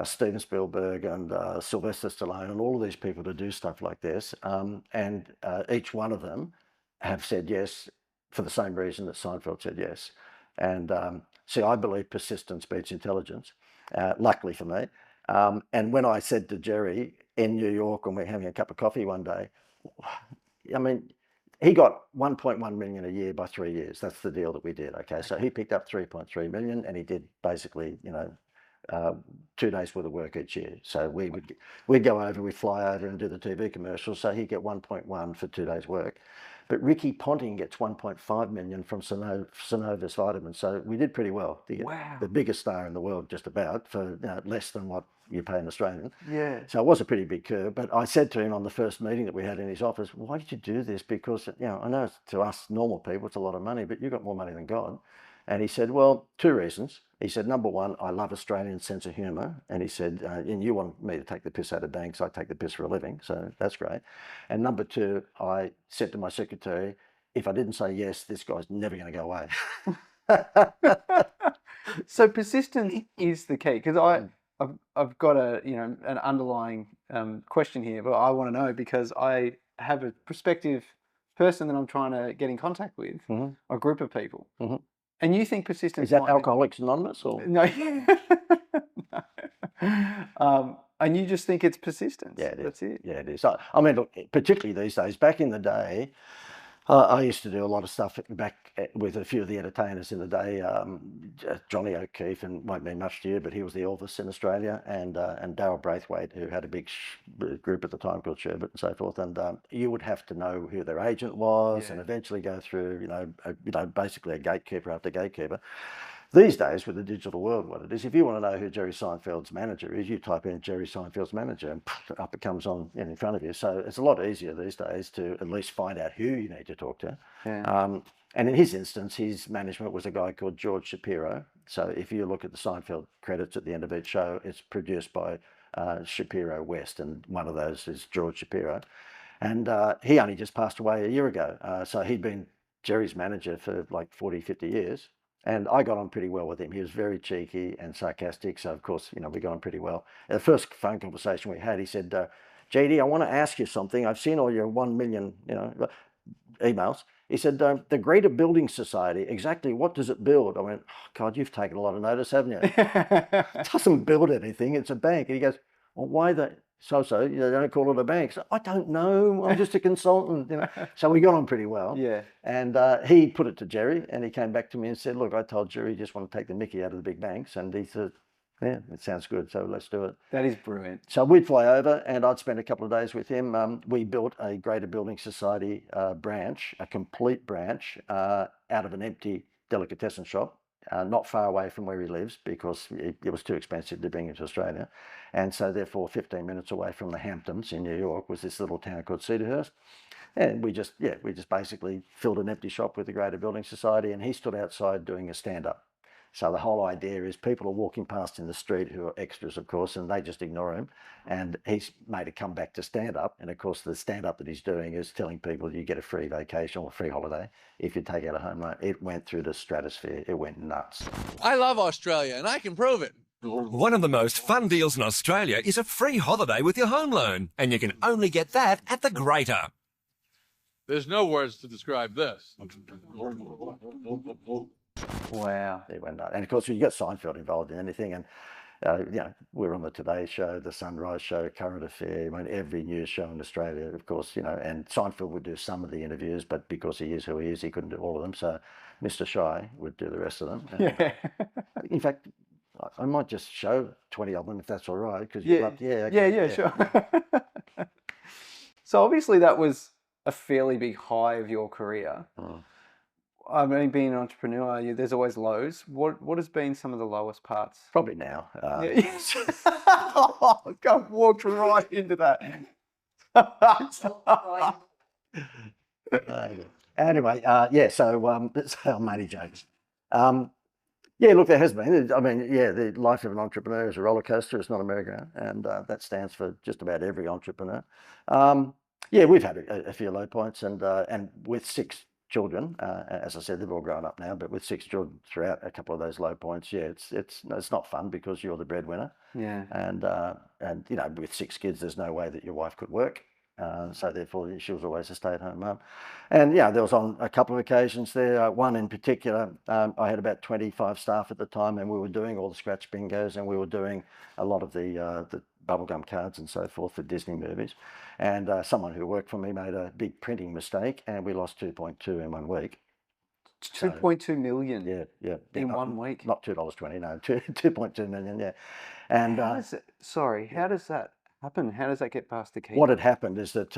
Steven Spielberg, and Sylvester Stallone, and all of these people to do stuff like this. And each one of them have said yes for the same reason that Seinfeld said yes. And see, I believe persistence beats intelligence. Luckily for me. And when I said to Jerry in New York when we're having a cup of coffee one day, I mean, he got 1.1 million a year by 3 years. That's the deal that we did. Okay, so he picked up 3.3 million, and he did basically, 2 days worth of work each year. So we'd go over, we'd fly over and do the TV commercials. So he'd get 1.1 for 2 days work. But Ricky Ponting gets 1.5 million from Synovus Vitamins. So we did pretty well to get the biggest star in the world, just about, for less than what you pay an Australian. Yeah. So it was a pretty big curve. But I said to him on the first meeting that we had in his office, why did you do this? Because, I know to us normal people, it's a lot of money, but you've got more money than God. And he said, well, 2 reasons. He said, number one, I love Australian sense of humour. And he said, and you want me to take the piss out of banks, I take the piss for a living. So that's great. And number two, I said to my secretary, if I didn't say yes, this guy's never going to go away. So persistence is the key, because I've got an underlying question here, but I want to know because I have a prospective person that I'm trying to get in contact with, a group of people. And you think persistence is that Alcoholics Anonymous or no? And you just think it's persistence. Yeah, it is. That's it. Yeah, it is. I mean, look, particularly these days. Back in the day, I used to do a lot of stuff back with a few of the entertainers in the day. Johnny O'Keefe, and won't mean much to you, but he was the Elvis in Australia, and Darryl Braithwaite, who had a big group at the time called Sherbet and so forth. And you would have to know who their agent was, and eventually go through, basically a gatekeeper after gatekeeper. These days, with the digital world, what it is, if you want to know who Jerry Seinfeld's manager is, you type in Jerry Seinfeld's manager and up it comes on in front of you. So it's a lot easier these days to at least find out who you need to talk to. Yeah. And in his instance, his management was a guy called George Shapiro. So if you look at the Seinfeld credits at the end of each show, it's produced by Shapiro West, and one of those is George Shapiro. And he only just passed away a year ago. So he'd been Jerry's manager for like 40, 50 years. And I got on pretty well with him. He was very cheeky and sarcastic. So, of course, we got on pretty well. The first phone conversation we had, he said, JD, I want to ask you something. I've seen all your 1 million, emails. He said, the Greater Building Society, exactly what does it build? I went, oh, God, you've taken a lot of notice, haven't you? It doesn't build anything. It's a bank. And he goes, well, why the... So, they don't call it a bank. So, I don't know. I'm just a consultant, So we got on pretty well. Yeah. And he put it to Jerry, and he came back to me and said, look, I told Jerry you just want to take the mickey out of the big banks. And he said, yeah, it sounds good. So let's do it. That is brilliant. So we'd fly over, and I'd spend a couple of days with him. We built a Greater Building Society branch, a complete branch out of an empty delicatessen shop. Not far away from where he lives, because it was too expensive to bring him to Australia. And so therefore 15 minutes away from the Hamptons in New York was this little town called Cedarhurst. And we just basically filled an empty shop with the Greater Building Society, and he stood outside doing a stand-up. So the whole idea is people are walking past in the street who are extras, of course, and they just ignore him. And he's made a comeback to stand-up. And of course, the stand-up that he's doing is telling people you get a free vacation or a free holiday if you take out a home loan. It went through the stratosphere. It went nuts. I love Australia, and I can prove it. One of the most fun deals in Australia is a free holiday with your home loan. And you can only get that at the Greater. There's no words to describe this. Wow. It went nuts. And of course, you get Seinfeld involved in anything. And, we're on the Today Show, the Sunrise Show, Current Affair, every news show in Australia, of course, and Seinfeld would do some of the interviews, but because he is who he is, he couldn't do all of them. So Mr. Shy would do the rest of them. Yeah. In fact, I might just show 20 of them if that's all right. Because Sure. So obviously that was a fairly big high of your career. I mean, being an entrepreneur, there's always lows. What has been some of the lowest parts? Probably now. God, walked right into that. Anyway, so that's how many jokes. Look, there has been. I mean, the life of an entrepreneur is a roller coaster. It's not a merry-go-round, and that stands for just about every entrepreneur. We've had a few low points, and with 6 children, as I said, they've all grown up now, but with 6 children throughout a couple of those low points, it's not fun because you're the breadwinner. Yeah. And with 6 kids, there's no way that your wife could work. So therefore, she was always a stay-at-home mum. And there was on a couple of occasions there. One in particular, I had about 25 staff at the time, and we were doing all the scratch bingos, and we were doing a lot of the bubblegum cards and so forth for Disney movies. And someone who worked for me made a big printing mistake, and we lost 2.2 in 1 week. 2.2 million. Yeah. In 1 week. Not $2.20, no, 2.2 million. Yeah. And how does that happen? How does that get past the key? What had happened is that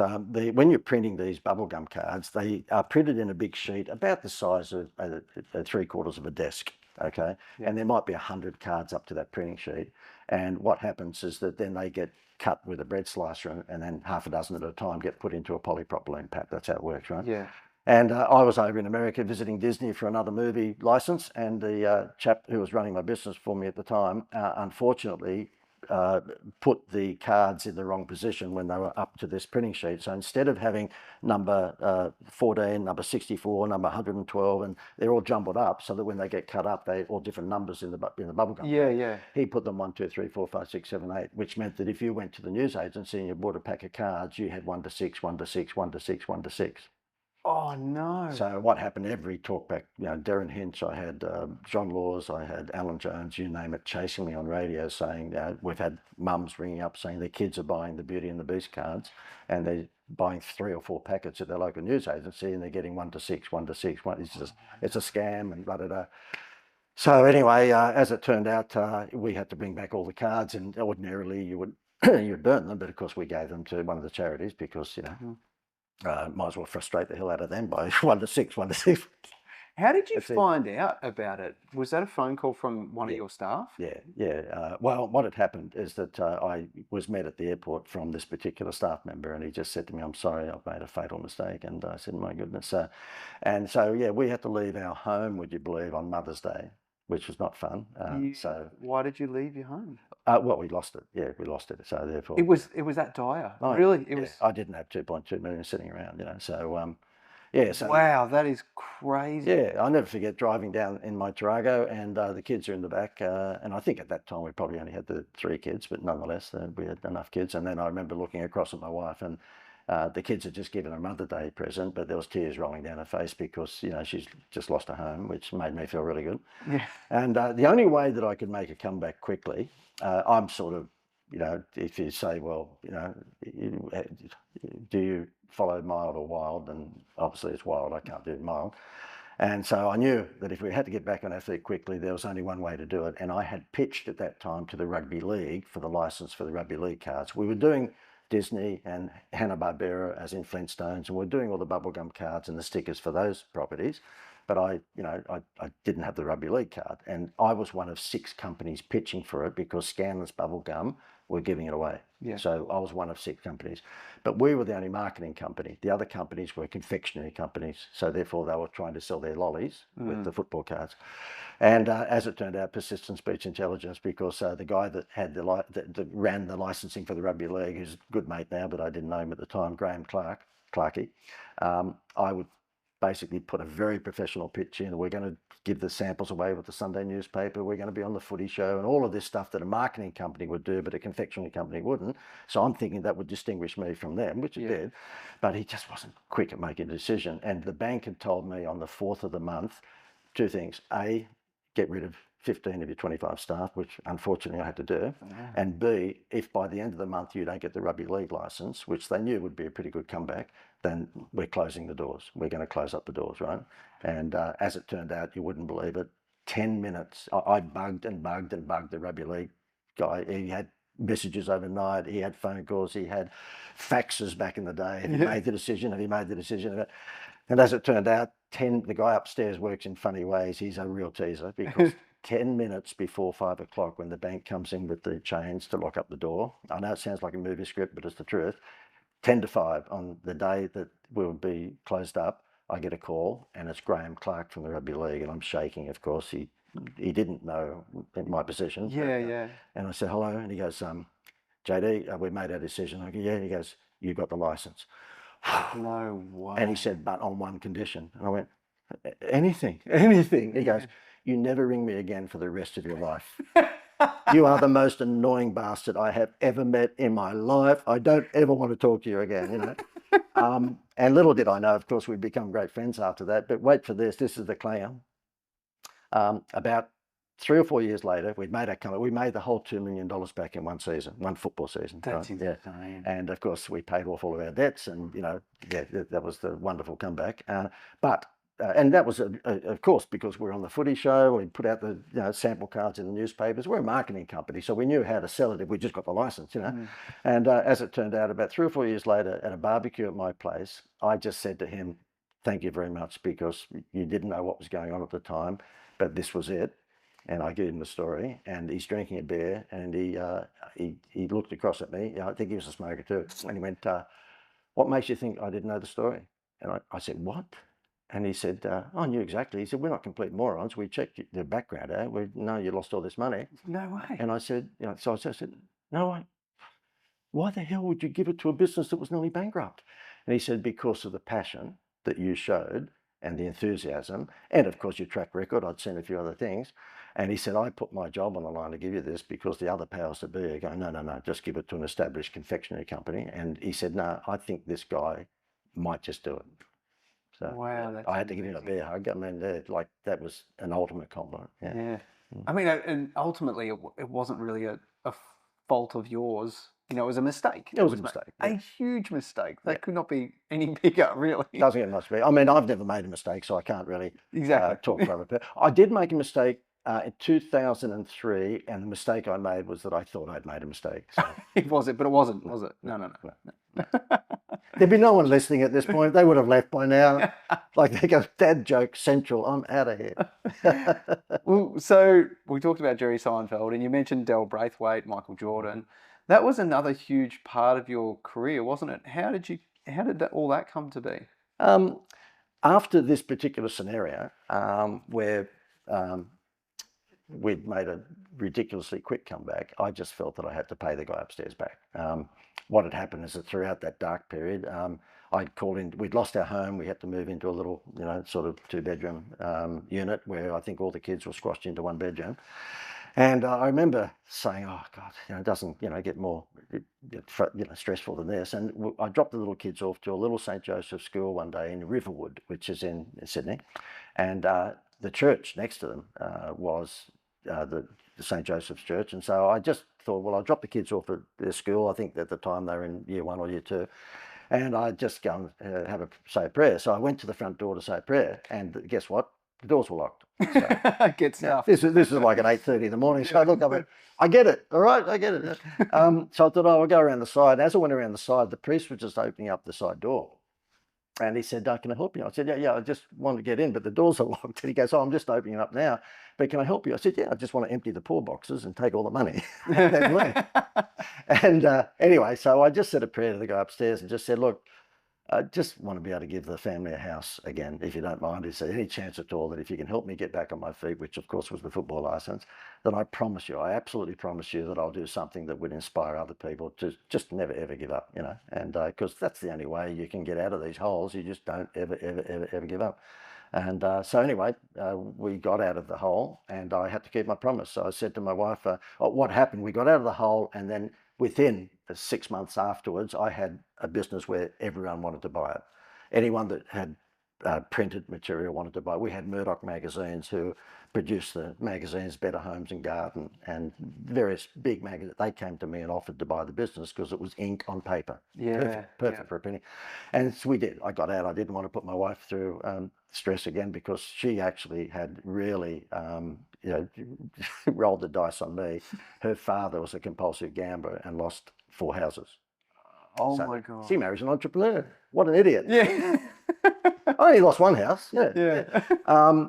when you're printing these bubblegum cards, they are printed in a big sheet about the size of 3/4 of a desk. Okay. Yeah. And there might be 100 cards up to that printing sheet. And what happens is that then they get cut with a bread slicer, and then half a dozen at a time get put into a polypropylene pack. That's how it works, right? Yeah. And I was over in America visiting Disney for another movie license, and the chap who was running my business for me at the time, unfortunately, put the cards in the wrong position when they were up to this printing sheet. So instead of having number 14, number 64, number 112, and they're all jumbled up so that when they get cut up, they're all different numbers in the bubble gum. Yeah. He put them 1, 2, 3, 4, 5, 6, 7, 8, which meant that if you went to the news agency and you bought a pack of cards, you had 1 to 6, 1 to 6, 1 to 6, 1 to 6. Oh no. So what happened, every talkback, Darren Hinch, I had John Laws, I had Alan Jones, you name it, chasing me on radio saying, we've had mums ringing up saying their kids are buying the Beauty and the Beast cards and they're buying 3 or 4 packets at their local news agency and they're getting 1 to 6, 1 to 6, it's a scam and blah, blah, blah. So anyway, as it turned out, we had to bring back all the cards and ordinarily you would you'd burn them, but of course we gave them to one of the charities because, might as well frustrate the hell out of them by 1 to 6, 1 to 6. How did you find out about it? Was that a phone call from one of your staff? Yeah. Well, what had happened is that I was met at the airport from this particular staff member and he just said to me, I'm sorry, I've made a fatal mistake. And I said, my goodness. And so, we had to leave our home, would you believe, on Mother's Day, which was not fun. Why did you leave your home? Well, we lost it. Yeah, we lost it. So therefore, it was that dire. Really, it was. I didn't have 2.2 million sitting around. So So wow, that is crazy. Yeah, I'll never forget driving down in my Tarago and the kids are in the back. And I think at that time we probably only had the 3 kids, but nonetheless we had enough kids. And then I remember looking across at my wife and the kids had just given her Mother's Day present, but there was tears rolling down her face because, she's just lost her home, which made me feel really good. Yeah. And the only way that I could make a comeback quickly, I'm sort of, if you say, well, do you follow mild or wild? And obviously it's wild, I can't do mild. And so I knew that if we had to get back on our feet quickly, there was only one way to do it. And I had pitched at that time to the Rugby League for the license for the Rugby League cards. We were doing Disney and Hanna-Barbera as in Flintstones, and we're doing all the bubblegum cards and the stickers for those properties. But I didn't have the Rugby League card. And I was one of 6 companies pitching for it because Scanless Bubblegum were giving it away. Yeah. So I was one of 6 companies. But we were the only marketing company. The other companies were confectionery companies. So therefore they were trying to sell their lollies with the football cards. And as it turned out, persistent speech intelligence, because the guy that had that ran the licensing for the Rugby League, who's a good mate now, but I didn't know him at the time, Graham Clarkey, I would basically put a very professional pitch in. We're going to give the samples away with the Sunday newspaper. We're going to be on the footy show and all of this stuff that a marketing company would do, but a confectionery company wouldn't. So I'm thinking that would distinguish me from them, which it did. But he just wasn't quick at making a decision. And the bank had told me on the 4th of the month 2 things. A, get rid of 15 of your 25 staff, which unfortunately I had to do. And B, if by the end of the month you don't get the Rugby League license, which they knew would be a pretty good comeback, then we're closing the doors. We're going to close up the doors, right? And as it turned out, you wouldn't believe it, 10 minutes, I bugged and bugged and bugged the Rugby League guy. He had messages overnight, he had phone calls, he had faxes back in the day. Have you made the decision? Have you made the decision? And as it turned out, the guy upstairs works in funny ways. He's a real teaser because 10 minutes before 5 o'clock, when the bank comes in with the chains to lock up the door, I know it sounds like a movie script, but it's the truth, 10 to 5 on the day that we'll be closed up, I get a call and it's Graham Clark from the Rugby League and I'm shaking, of course. He didn't know my position. Yeah. And I said, hello. And he goes, JD, we made our decision. I go, yeah. He goes, you got the license. No way. And he said, but on one condition. And I went, anything. He goes, you never ring me again for the rest of your life. You are the most annoying bastard I have ever met in my life. I don't ever want to talk to you again, And little did I know, of course, we'd become great friends after that. But wait for this. This is the clown. About 3 or 4 years later, we'd made our comeback. We made the whole $2 million back in one season, one football season. That's right? insane. And of course, we paid off all of our debts, and that was the wonderful comeback. And that was, of course, because we're on the footy show. We put out the sample cards in the newspapers. We're a marketing company, so we knew how to sell it if we just got the license, And as it turned out, about 3 or 4 years later, at a barbecue at my place, I just said to him, "Thank you very much, because you didn't know what was going on at the time, but this was it." And I gave him the story, and he's drinking a beer, and he looked across at me. I think he was a smoker too, and he went, "What makes you think I didn't know the story?" And I said, "What?" And he said, I knew exactly. He said, "We're not complete morons. We checked the background out. We know you lost all this money." No way. And I said, so I said, "No way. Why the hell would you give it to a business that was nearly bankrupt?" And he said, "Because of the passion that you showed and the enthusiasm, and of course your track record." I'd seen a few other things. And he said, "I put my job on the line to give you this because the other powers that be are going, no, just give it to an established confectionery company." And he said, "No, I think this guy might just do it." So Wow, that's I had to give him a bear hug. I mean, like that was an ultimate compliment. Yeah. Yeah. I mean, and ultimately, it wasn't really a fault of yours. You know, it was a mistake. It was a ma- mistake, A yeah. huge mistake. That could not be any bigger, really. Doesn't get much better. I mean, I've never made a mistake, so I can't really Exactly. talk for other people. I did make a mistake in 2003, and the mistake I made was that I thought I'd made a mistake. So. It was it, but it wasn't, was it? No. There'd be no one listening at this point. They would have left by now. Like they go, dad joke central. I'm out of here. Well, so we talked about Jerry Seinfeld, and you mentioned Del Braithwaite, Michael Jordan. That was another huge part of your career, wasn't it? How did all that come to be? After this particular scenario, where we'd made a ridiculously quick comeback, I just felt that I had to pay the guy upstairs back. What had happened is that throughout that dark period, I'd called in, we'd lost our home, we had to move into a little, sort of 2-bedroom unit where I think all the kids were squashed into 1 bedroom. And I remember saying, oh God, it doesn't, get more stressful than this. And I dropped the little kids off to a little St. Joseph's school one day in Riverwood, which is in Sydney. And the church next to them was the St. Joseph's Church. And so I just thought, well, I'll drop the kids off at their school. I think at the time they were in year 1 or year 2. And I'd just go and say a prayer. So I went to the front door to say a prayer. And guess what? The doors were locked. So, Good stuff. this is like at 8:30 in the morning. So I look, I went, I get it. All right, I get it. So I thought, oh, I'll go around the side. As I went around the side, the priest was just opening up the side door. And he said, can I help you? I said, yeah, I just want to get in, but the doors are locked. And he goes, I'm just opening it up now, but can I help you? I said, yeah, I just want to empty the poor boxes and take all the money. And anyway, so I just said a prayer to the guy upstairs and just said, look, I just want to be able to give the family a house again, if you don't mind. Is there any chance at all that if you can help me get back on my feet, which of course was the football license, then I promise you, I absolutely promise you that I'll do something that would inspire other people to just never, ever give up, and because that's the only way you can get out of these holes. You just don't ever give up. And so anyway, we got out of the hole and I had to keep my promise. So I said to my wife, what happened? We got out of the hole and then within 6 months afterwards, I had a business where everyone wanted to buy it. Anyone that had printed material wanted to buy it. We had Murdoch magazines who produced the magazines Better Homes and Garden and various big magazines. They came to me and offered to buy the business because it was ink on paper. Yeah, perfect for a penny. And so we did. I got out. I didn't want to put my wife through stress again because she actually had really rolled the dice on me. Her father was a compulsive gambler and lost 4 houses. Oh So my God. she marries an entrepreneur. What an idiot. Yeah. I only lost 1 house. Yeah.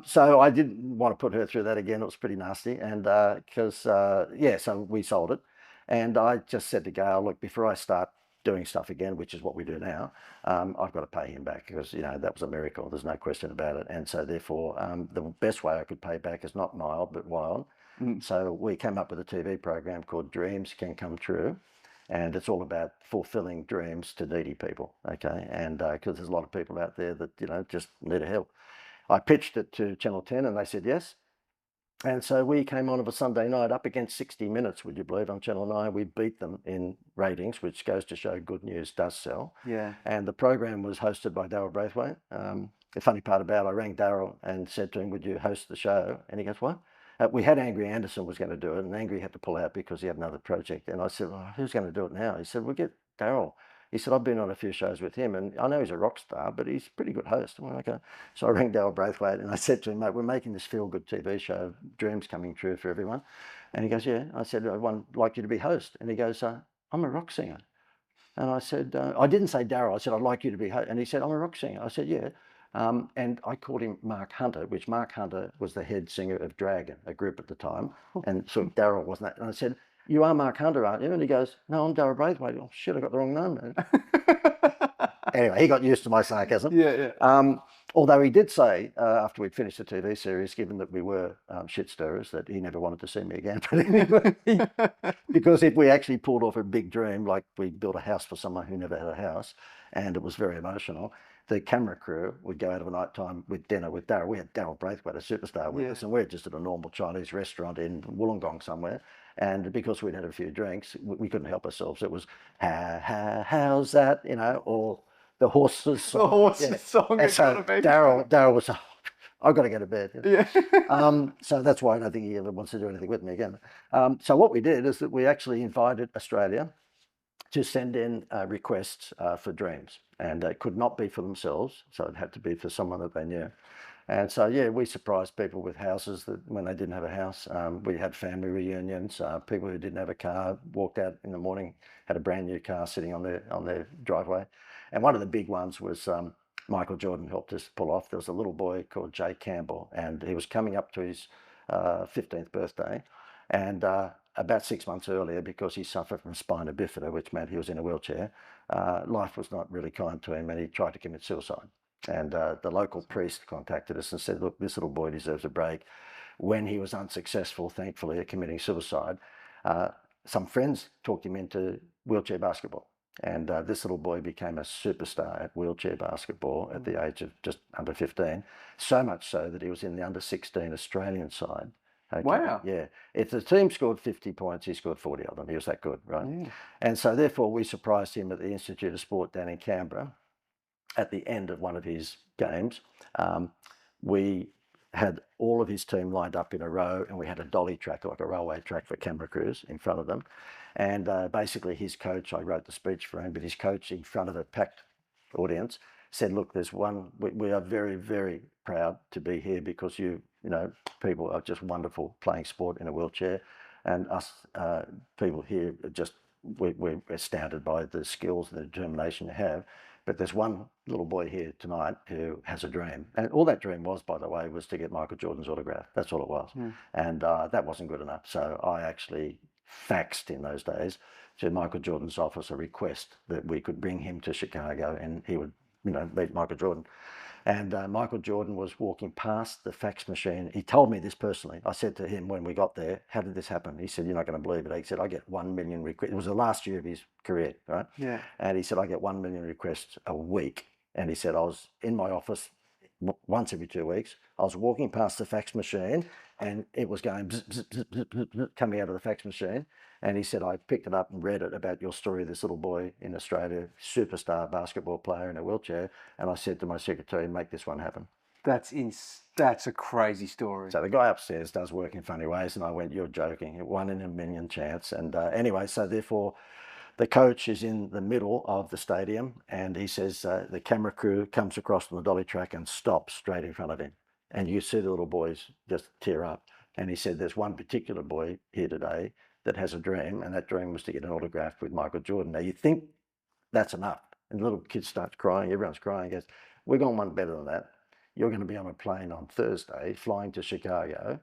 So I didn't want to put her through that again. It was pretty nasty. And because, so we sold it. And I just said to Gail, look, before I start doing stuff again, which is what we do now, I've got to pay him back because, that was a miracle. There's no question about it. And so therefore, the best way I could pay back is not mild, but wild. So we came up with a TV program called Dreams Can Come True. And it's all about fulfilling dreams to needy people, okay? And because there's a lot of people out there that, just need a help. I pitched it to Channel 10 and they said yes. And so we came on of a Sunday night up against 60 Minutes, would you believe, on Channel 9. We beat them in ratings, which goes to show good news does sell. Yeah. And the program was hosted by Daryl Braithwaite. The funny part about it, I rang Daryl and said to him, would you host the show? And he goes, what? We had Angry Anderson was going to do it, and Angry had to pull out because he had another project. And I said, well, who's going to do it now? He said, we'll get Daryl. He said, I've been on a few shows with him, and I know he's a rock star, but he's a pretty good host. I'm like, okay. So I rang Daryl Braithwaite, and I said to him, mate, we're making this feel-good TV show, Dreams Coming True for everyone. And he goes, yeah. I said, I'd like you to be host. And he goes, I'm a rock singer. And I said, I didn't say Daryl. I said, I'd like you to be host. And he said, I'm a rock singer. I said, yeah. And I called him Mark Hunter, which Mark Hunter was the head singer of Dragon, a group at the time. And so Daryl wasn't that. And I said, you are Mark Hunter, aren't you? And he goes, no, I'm Daryl Braithwaite. Oh, shit, I got the wrong name, man. Anyway, he got used to my sarcasm. Yeah. Although he did say, after we'd finished the TV series, given that we were shit stirrers, that he never wanted to see me again. But anyway, because if we actually pulled off a big dream, like we built a house for someone who never had a house, and it was very emotional, the camera crew would go out of a night time with dinner with Daryl. We had Daryl Braithwaite, a superstar with us, and we're just at a normal Chinese restaurant in Wollongong somewhere. And because we'd had a few drinks, we couldn't help ourselves. It was, how's that, or the horses song. The horses song. And It's so gotta be. Daryl was, I've got to go to bed. Yeah. So that's why I don't think he ever wants to do anything with me again. So what we did is that we actually invited Australia to send in requests for dreams, and it could not be for themselves, so it had to be for someone that they knew. And so, yeah, we surprised people with houses that when they didn't have a house. We had family reunions. People who didn't have a car walked out in the morning, had a brand new car sitting on their driveway. And one of the big ones was Michael Jordan helped us pull off. There was a little boy called Jay Campbell, and he was coming up to his 15th birthday. And about 6 months earlier, because he suffered from spina bifida, which meant he was in a wheelchair, life was not really kind to him, and he tried to commit suicide. And the local priest contacted us and said, look, this little boy deserves a break. When he was unsuccessful, thankfully, at committing suicide, some friends talked him into wheelchair basketball. And this little boy became a superstar at wheelchair basketball at the age of just under 15, so much so that he was in the under 16 Australian side. Okay. Wow. Yeah. If the team scored 50 points, he scored 40 of them. He was that good, right? Yeah. And so therefore we surprised him at the Institute of Sport down in Canberra. At the end of one of his games, we had all of his team lined up in a row, and we had a dolly track, like a railway track for camera crews in front of them. And basically his coach, I wrote the speech for him, but his coach in front of a packed audience said, look, there's one, we are very, very proud to be here because you know, people are just wonderful playing sport in a wheelchair, and us people here are just, we're astounded by the skills and the determination you have. But there's one little boy here tonight who has a dream. And all that dream was, by the way, was to get Michael Jordan's autograph. That's all it was. And that wasn't good enough. So I actually faxed in those days to Michael Jordan's office a request that we could bring him to Chicago and he would, you know, meet Michael Jordan. And Michael Jordan was walking past the fax machine. He told me this personally. I said to him when we got there, how did this happen? He said, you're not going to believe it. He said, I get 1 million requests. It was the last year of his career, right? Yeah. And he said, I get 1 million requests a week. And he said, I was in my office once every 2 weeks. I was walking past the fax machine and it was going bzz, bzz, bzz, bzz, bzz, bzz, coming out of the fax machine. And he said, I picked it up and read it about your story, this little boy in Australia, superstar basketball player in a wheelchair. And I said to my secretary, make this one happen. That's a crazy story. So the guy upstairs does work in funny ways. And I went, you're joking, 1 in a million chance. And anyway, so therefore, the coach is in the middle of the stadium and he says, the camera crew comes across on the dolly track and stops straight in front of him. And you see the little boys just tear up. And he said, there's one particular boy here today that has a dream, and that dream was to get an autograph with Michael Jordan. Now you think that's enough. And the little kid starts crying, everyone's crying, he goes, we're going one better than that. You're going to be on a plane on Thursday, flying to Chicago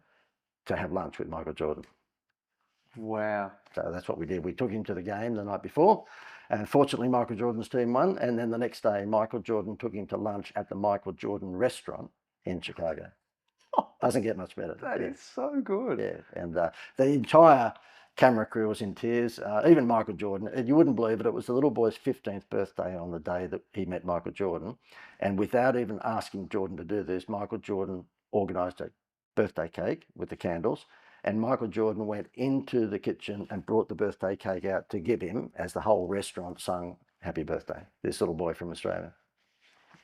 to have lunch with Michael Jordan. Wow. So that's what we did. We took him to the game the night before, and fortunately Michael Jordan's team won. And then the next day, Michael Jordan took him to lunch at the Michael Jordan restaurant in Chicago. Doesn't get much better. That is so good. Yeah, and the entire camera crew was in tears. Even Michael Jordan, and you wouldn't believe it, it was the little boy's 15th birthday on the day that he met Michael Jordan. And without even asking Jordan to do this, Michael Jordan organised a birthday cake with the candles. And Michael Jordan went into the kitchen and brought the birthday cake out to give him as the whole restaurant sung happy birthday. This little boy from Australia.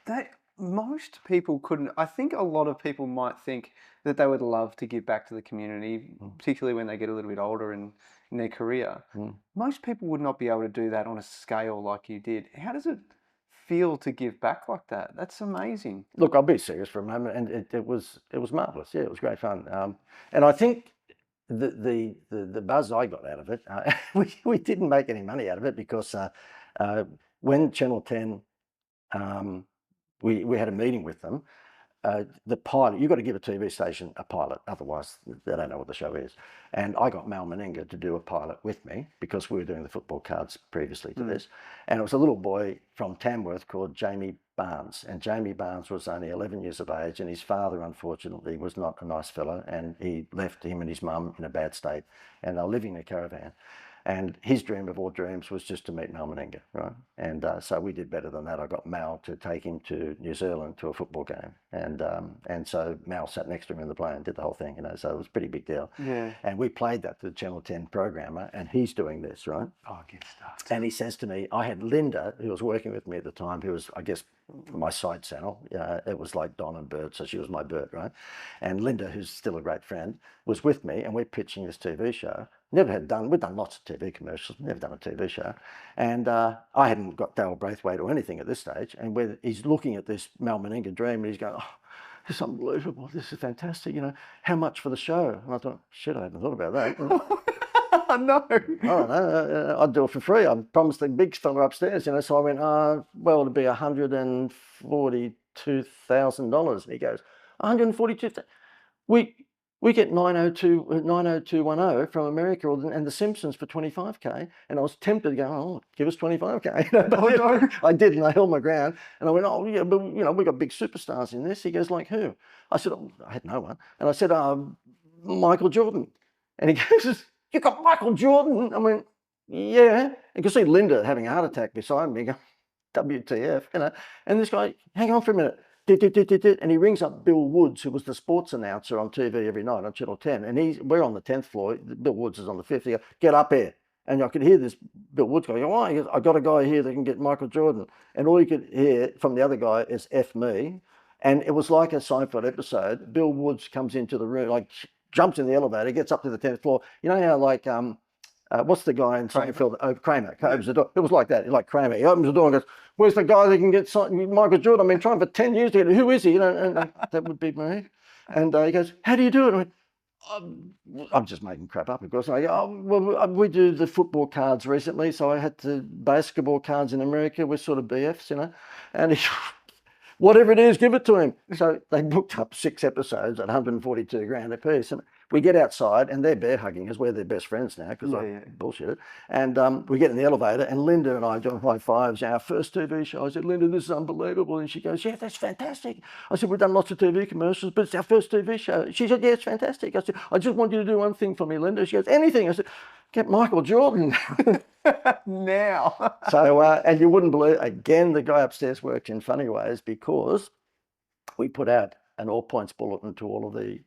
That most people couldn't. I think a lot of people might think that they would love to give back to the community, particularly when they get a little bit older in their career. Most people would not be able to do that on a scale like you did. How does it feel to give back like that? That's amazing. Look, I'll be serious for a moment, and it was marvellous. Yeah, it was great fun. And I think the buzz I got out of it, we didn't make any money out of it because when Channel 10, we had a meeting with them. The pilot, you've got to give a TV station a pilot, otherwise they don't know what the show is. And I got Mal Meninga to do a pilot with me because we were doing the football cards previously to this. And it was a little boy from Tamworth called Jamie Barnes. And Jamie Barnes was only 11 years of age, and his father, unfortunately, was not a nice fellow, and he left him and his mum in a bad state, and they were living in a caravan. And his dream of all dreams was just to meet Mal Meninga, right? And so we did better than that. I got Mal to take him to New Zealand to a football game, and so Mal sat next to him in the plane, did the whole thing, so it was a pretty big deal. Yeah. And we played that to the Channel 10 programmer, and he's doing this, right? Oh, good stuff. And he says to me, I had Linda, who was working with me at the time, who was, I guess, my side channel. It was like Don and Bert, so she was my Bert, right? And Linda, who's still a great friend, was with me, and we're pitching this TV show. We'd done lots of TV commercials, never done a TV show. And I hadn't got Dale Braithwaite or anything at this stage. And he's looking at this Mal Meninga dream, and he's going, oh, this is unbelievable. This is fantastic. How much for the show? And I thought, shit, I hadn't thought about that. No. I don't know. I'd do it for free. I promised the big fella upstairs, So I went, well, it'd be $142,000. And he goes, $142,000. We get 90210 from America and the Simpsons for $25K. And I was tempted to go, oh, give us $25K. But I didn't. I held my ground. And I went, oh, yeah, but, we got big superstars in this. He goes, like who? I said, oh, I had no one. And I said, Michael Jordan. And he goes, you got Michael Jordan? I went, yeah. And you can see Linda having a heart attack beside me. Go, WTF, And this guy, hang on for a minute. And he rings up Bill Woods, who was the sports announcer on TV every night on Channel 10. And we're on the 10th floor. Bill Woods is on the 5th. He goes, get up here. And I could hear this Bill Woods going, oh, he goes, I got a guy here that can get Michael Jordan. And all you could hear from the other guy is F me. And it was like a Seinfeld episode. Bill Woods comes into the room, like jumps in the elevator, gets up to the 10th floor. You know how like, what's the guy in Seinfeld? Oh, Kramer opens the door. It was like that, like Kramer. He opens the door and goes, where's the guy that can get Michael Jordan? I've been trying for 10 years to get, who is he? And that would be me. And he goes, how do you do it? I went, I'm just making crap up, of course. And I go, oh, well, we do the football cards recently, so I had to basketball cards in America. We're sort of BFs, And he, whatever it is, give it to him. So they booked up 6 episodes at $142,000 a piece. And we get outside and they're bear hugging us. We're their best friends now because I bullshit it. And we get in the elevator and Linda and I do high fives. Our first TV show. I said, Linda, this is unbelievable. And she goes, yeah, that's fantastic. I said, we've done lots of TV commercials, but it's our first TV show. She said, yeah, it's fantastic. I said, I just want you to do one thing for me, Linda. She goes, anything. I said, get Michael Jordan. Now. So, and you wouldn't believe, again, the guy upstairs works in funny ways because we put out an all points bulletin to all of the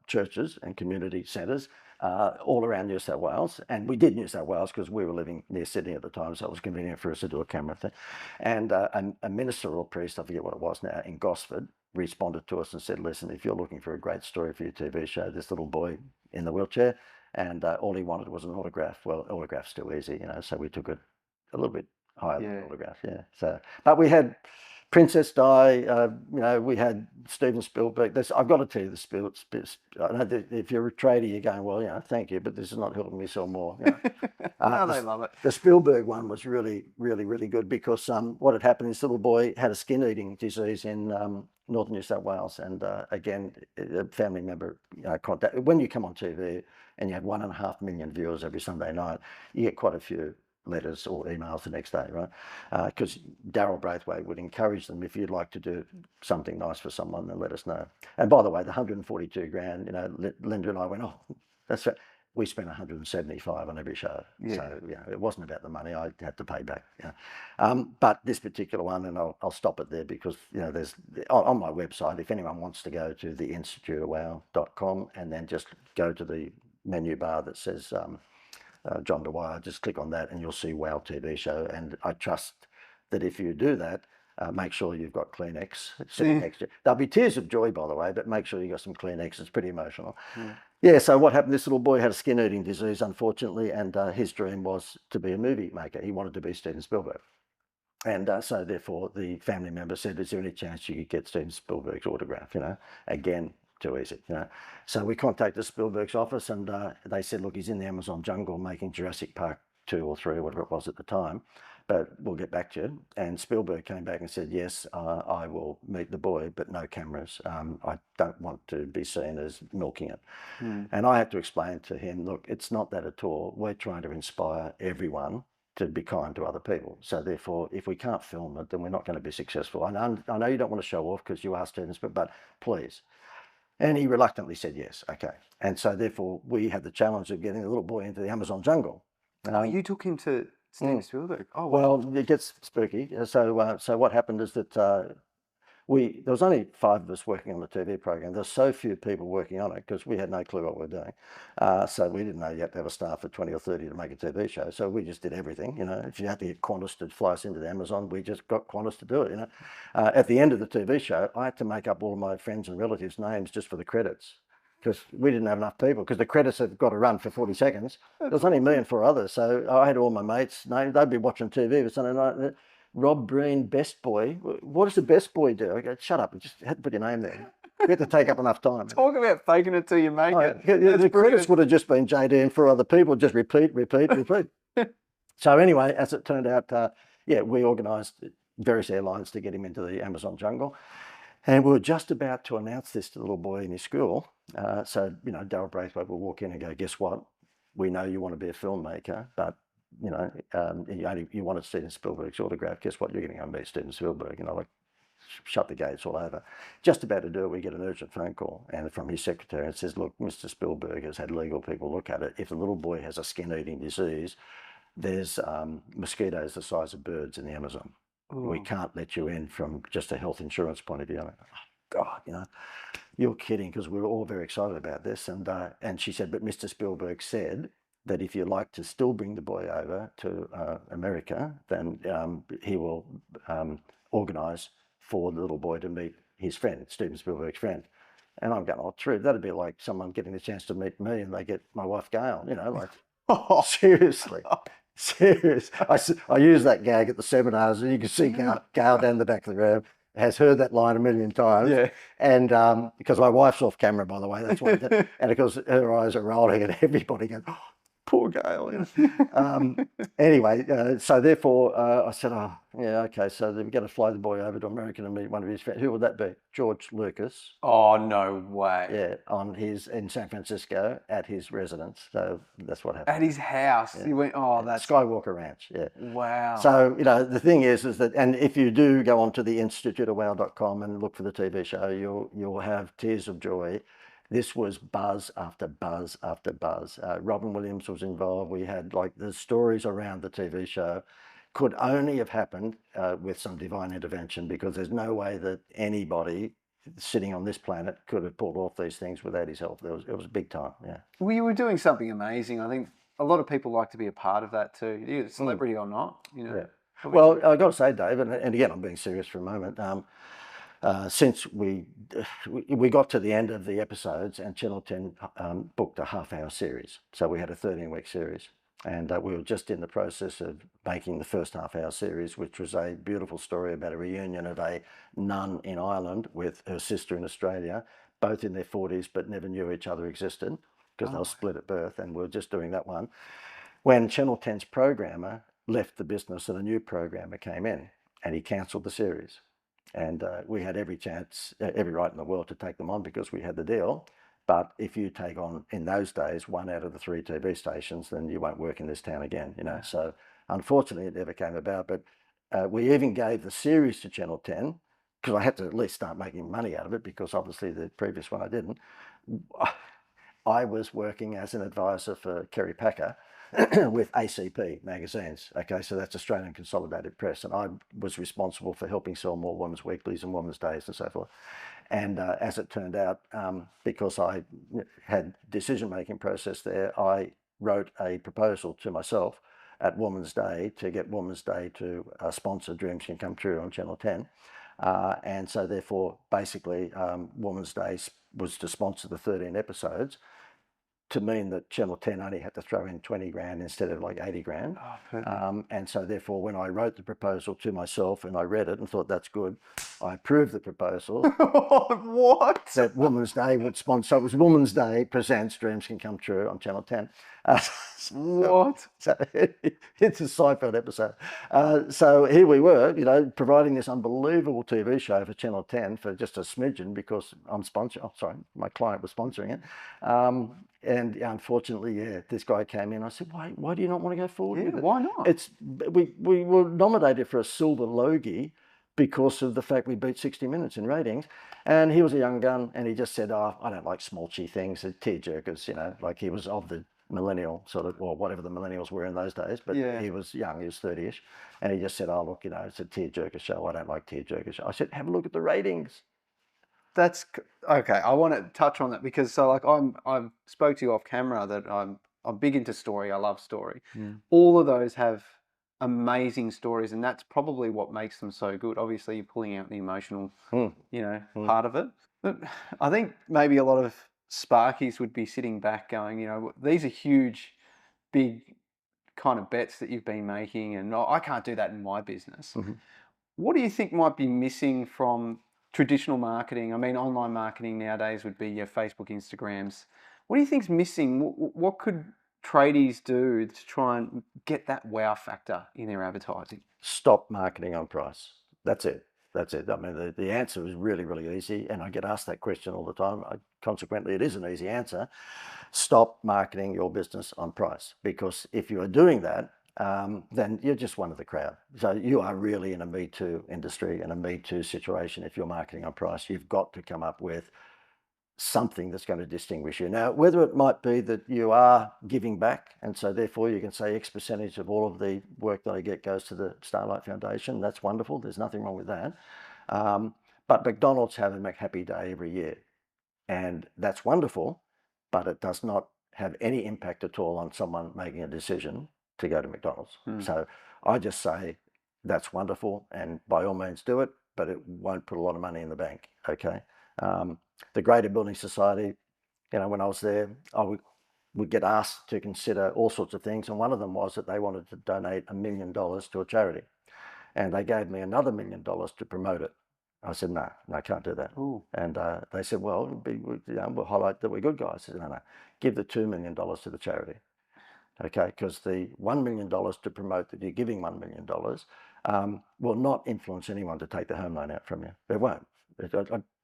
churches and community centres all around New South Wales. And we did New South Wales because we were living near Sydney at the time, so it was convenient for us to do a camera thing. And a minister or priest, I forget what it was now, in Gosford responded to us and said, listen, if you're looking for a great story for your TV show, this little boy in the wheelchair, and all he wanted was an autograph. Well, autograph's too easy, so we took it a little bit higher than an autograph, So, but we had Princess Di, we had Steven Spielberg. I've got to tell you I know that if you're a trader, you're going, well, thank you, but this is not helping me sell more. No, they love it. The Spielberg one was really, really, really good because what had happened, this little boy had a skin-eating disease in northern New South Wales. And again, a family member contact. When you come on TV and you have 1.5 million viewers every Sunday night, you get quite a few letters or emails the next day, right? Because Daryl Braithwaite would encourage them, if you'd like to do something nice for someone, then let us know. And by the way, the $142,000, Linda and I went, oh, that's right. We spent $175 on every show. Yeah. So it wasn't about the money. I had to pay back. But this particular one, and I'll stop it there because there's on my website, if anyone wants to go to theinstituteofwow.com and then just go to the menu bar that says John Dwyer, just click on that and you'll see WOW TV show. And I trust that if you do that, make sure you've got Kleenex sitting next to you. There'll be tears of joy, by the way, but make sure you've got some Kleenex. It's pretty emotional. Yeah, so what happened, this little boy had a skin-eating disease, unfortunately, and his dream was to be a movie maker. He wanted to be Steven Spielberg. And so therefore the family member said, is there any chance you could get Steven Spielberg's autograph? Again, too easy, So we contacted Spielberg's office and they said, look, he's in the Amazon jungle making Jurassic Park 2 or 3 or whatever it was at the time, but we'll get back to you. And Spielberg came back and said, yes, I will meet the boy, but no cameras. I don't want to be seen as milking it. And I had to explain to him, look, it's not that at all. We're trying to inspire everyone to be kind to other people. So therefore, if we can't film it, then we're not going to be successful. I know you don't want to show off because you are students, but please. And he reluctantly said yes, okay. And so therefore we had the challenge of getting the little boy into the Amazon jungle. You took him to Steven Spielberg. Oh, wow. Well, it gets spooky. So what happened is that there was only 5 of us working on the TV program. There's so few people working on it because we had no clue what we were doing. So we didn't know you had to have a staff of 20 or 30 to make a TV show. So we just did everything. You know, if you had to get Qantas to fly us into the Amazon, we just got Qantas to do it. You know, at the end of the TV show, I had to make up all of my friends and relatives' names just for the credits, because we didn't have enough people, because the credits have got to run for 40 seconds. There's only me and 4 others. So I had all my mates' names. They'd be watching TV for Sunday night. Rob Breen, best boy. What does the best boy do? I go, shut up. You just had to put your name there. We had to take up enough time. Talk about faking it till you make it. The credits would have just been JD and 4 other people, just repeat. So anyway, as it turned out, we organised various airlines to get him into the Amazon jungle. And we were just about to announce this to the little boy in his school. So, you know, Darryl Braithwaite will walk in and go, guess what? We know you want to be a filmmaker, but you know, you wanted Steven Spielberg's autograph. Guess what? You're going to go and meet Steven Spielberg. You know, like, shut the gates all over. Just about to do it, we get an urgent phone call, and from his secretary, it says, look, Mr. Spielberg has had legal people look at it. If the little boy has a skin-eating disease, there's mosquitoes the size of birds in the Amazon. Ooh. We can't let you in from just a health insurance point of view. I'm like, oh, God, you know, you're kidding, because we were all very excited about this. And she said, but Mr. Spielberg said that if you like to still bring the boy over to America, then he will organise for the little boy to meet his friend, Steven Spielberg's friend. And I'm going, oh, true. That'd be like someone getting the chance to meet me and they get my wife Gail, you know, like, oh, seriously. Serious. I use that gag at the seminars, and you can see Gail down the back of the room has heard that line a million times. Yeah. And because my wife's off camera, by the way, that's why. And of course, her eyes are rolling and everybody goes, oh, poor Gail. You know? Anyway, so therefore I said, oh, yeah, okay, so we're going to fly the boy over to America and meet one of his friends. Who would that be? George Lucas. Oh, no way. Yeah, in San Francisco at his residence. So that's what happened. At his house. Yeah. You went, oh, that's... Skywalker Ranch, yeah. Wow. So, you know, the thing is that, and if you do go onto the instituteofwow.com and look for the TV show, you'll have tears of joy. This was buzz after buzz after buzz. Robin Williams was involved. We had, like, the stories around the TV show could only have happened with some divine intervention, because there's no way that anybody sitting on this planet could have pulled off these things without his help. It was big time, yeah. Well, you were doing something amazing. I think a lot of people like to be a part of that too, either celebrity or not, you know. Yeah. Well, I've got to say, Dave, and again, I'm being serious for a moment, since we got to the end of the episodes and Channel 10 booked a half-hour series. So we had a 13-week series, and we were just in the process of making the first half-hour series, which was a beautiful story about a reunion of a nun in Ireland with her sister in Australia, both in their 40s but never knew each other existed because they were split at birth, and we were just doing that one. When Channel 10's programmer left the business and a new programmer came in, and he cancelled the series. And we had every right in the world to take them on because we had the deal. But if you take on, in those days, 1 out of the 3 TV stations, then you won't work in this town again, you know. So unfortunately, it never came about. But we even gave the series to Channel 10, because I had to at least start making money out of it, because obviously the previous one I didn't. I was working as an advisor for Kerry Packer with ACP magazines. Okay, so that's Australian Consolidated Press, and I was responsible for helping sell more women's weeklies and women's days and so forth. And as it turned out, because I had decision-making process there, I wrote a proposal to myself at Women's Day to get Women's Day to sponsor Dreams Can Come True on Channel 10. And so therefore, basically, Women's Day was to sponsor the 13 episodes, to mean that Channel 10 only had to throw in 20 grand instead of like 80 grand. Oh, and so therefore, when I wrote the proposal to myself and I read it and thought that's good, I approved the proposal. What? That Women's Day would sponsor. So it was Women's Day presents Dreams Can Come True on Channel 10. What? So it's a Seinfeld episode. So here we were, you know, providing this unbelievable TV show for Channel 10 for just a smidgen, because I'm sponsoring. Oh, sorry, my client was sponsoring it. And unfortunately, yeah, this guy came in. I said, why do you not want to go forward with it? Why not? We were nominated for a Silver Logie because of the fact we beat 60 Minutes in ratings. And he was a young gun, and he just said, oh, I don't like smolchy things, tear jerkers, you know, like he was of the millennial sort of, or whatever the millennials were in those days, but Yeah. he was young, he was 30-ish, and he just said, oh, look, it's a tearjerker show. I don't like tearjerker show. I said, have a look at the ratings. That's okay. I want to touch on that because I've spoke to you off camera that I'm big into story. I love story. All of those have amazing stories, and that's probably what makes them so good. Obviously, you're pulling out the emotional, part of it. But I think maybe a lot of Sparkies would be sitting back going, these are huge, big kind of bets that you've been making, and I can't do that in my business. What do you think might be missing from traditional marketing? I mean, online marketing nowadays would be your Facebook, Instagrams. What do you think's missing? What could tradies do to try and get that wow factor in their advertising? Stop marketing on price. That's it. That's it. I mean, the answer is really, really easy, and I get asked that question all the time. Consequently, it is an easy answer. Stop marketing your business on price, because if you are doing that, then you're just one of the crowd. So you are really in a Me Too industry and a Me Too situation. If you're marketing on price, you've got to come up with something that's going to distinguish you. Now, whether it might be that you are giving back, and so therefore you can say X percentage of all of the work that I get goes to the Starlight Foundation. That's wonderful. There's nothing wrong with that. But McDonald's have a McHappy Day every year, and that's wonderful, but it does not have any impact at all on someone making a decision to go to McDonald's. So I just say that's wonderful, and by all means do it, but it won't put a lot of money in the bank. Okay. The Greater Building Society, when I was there, I would get asked to consider all sorts of things, and one of them was that they wanted to donate $1 million to a charity, and they gave me another $1 million to promote it. I said, no, I can't do that. Ooh. And they said, well, we'll highlight that we're good guys. I said, no, give the $2 million to the charity. Okay, because the $1 million to promote that you're giving $1 million will not influence anyone to take the home loan out from you. It won't.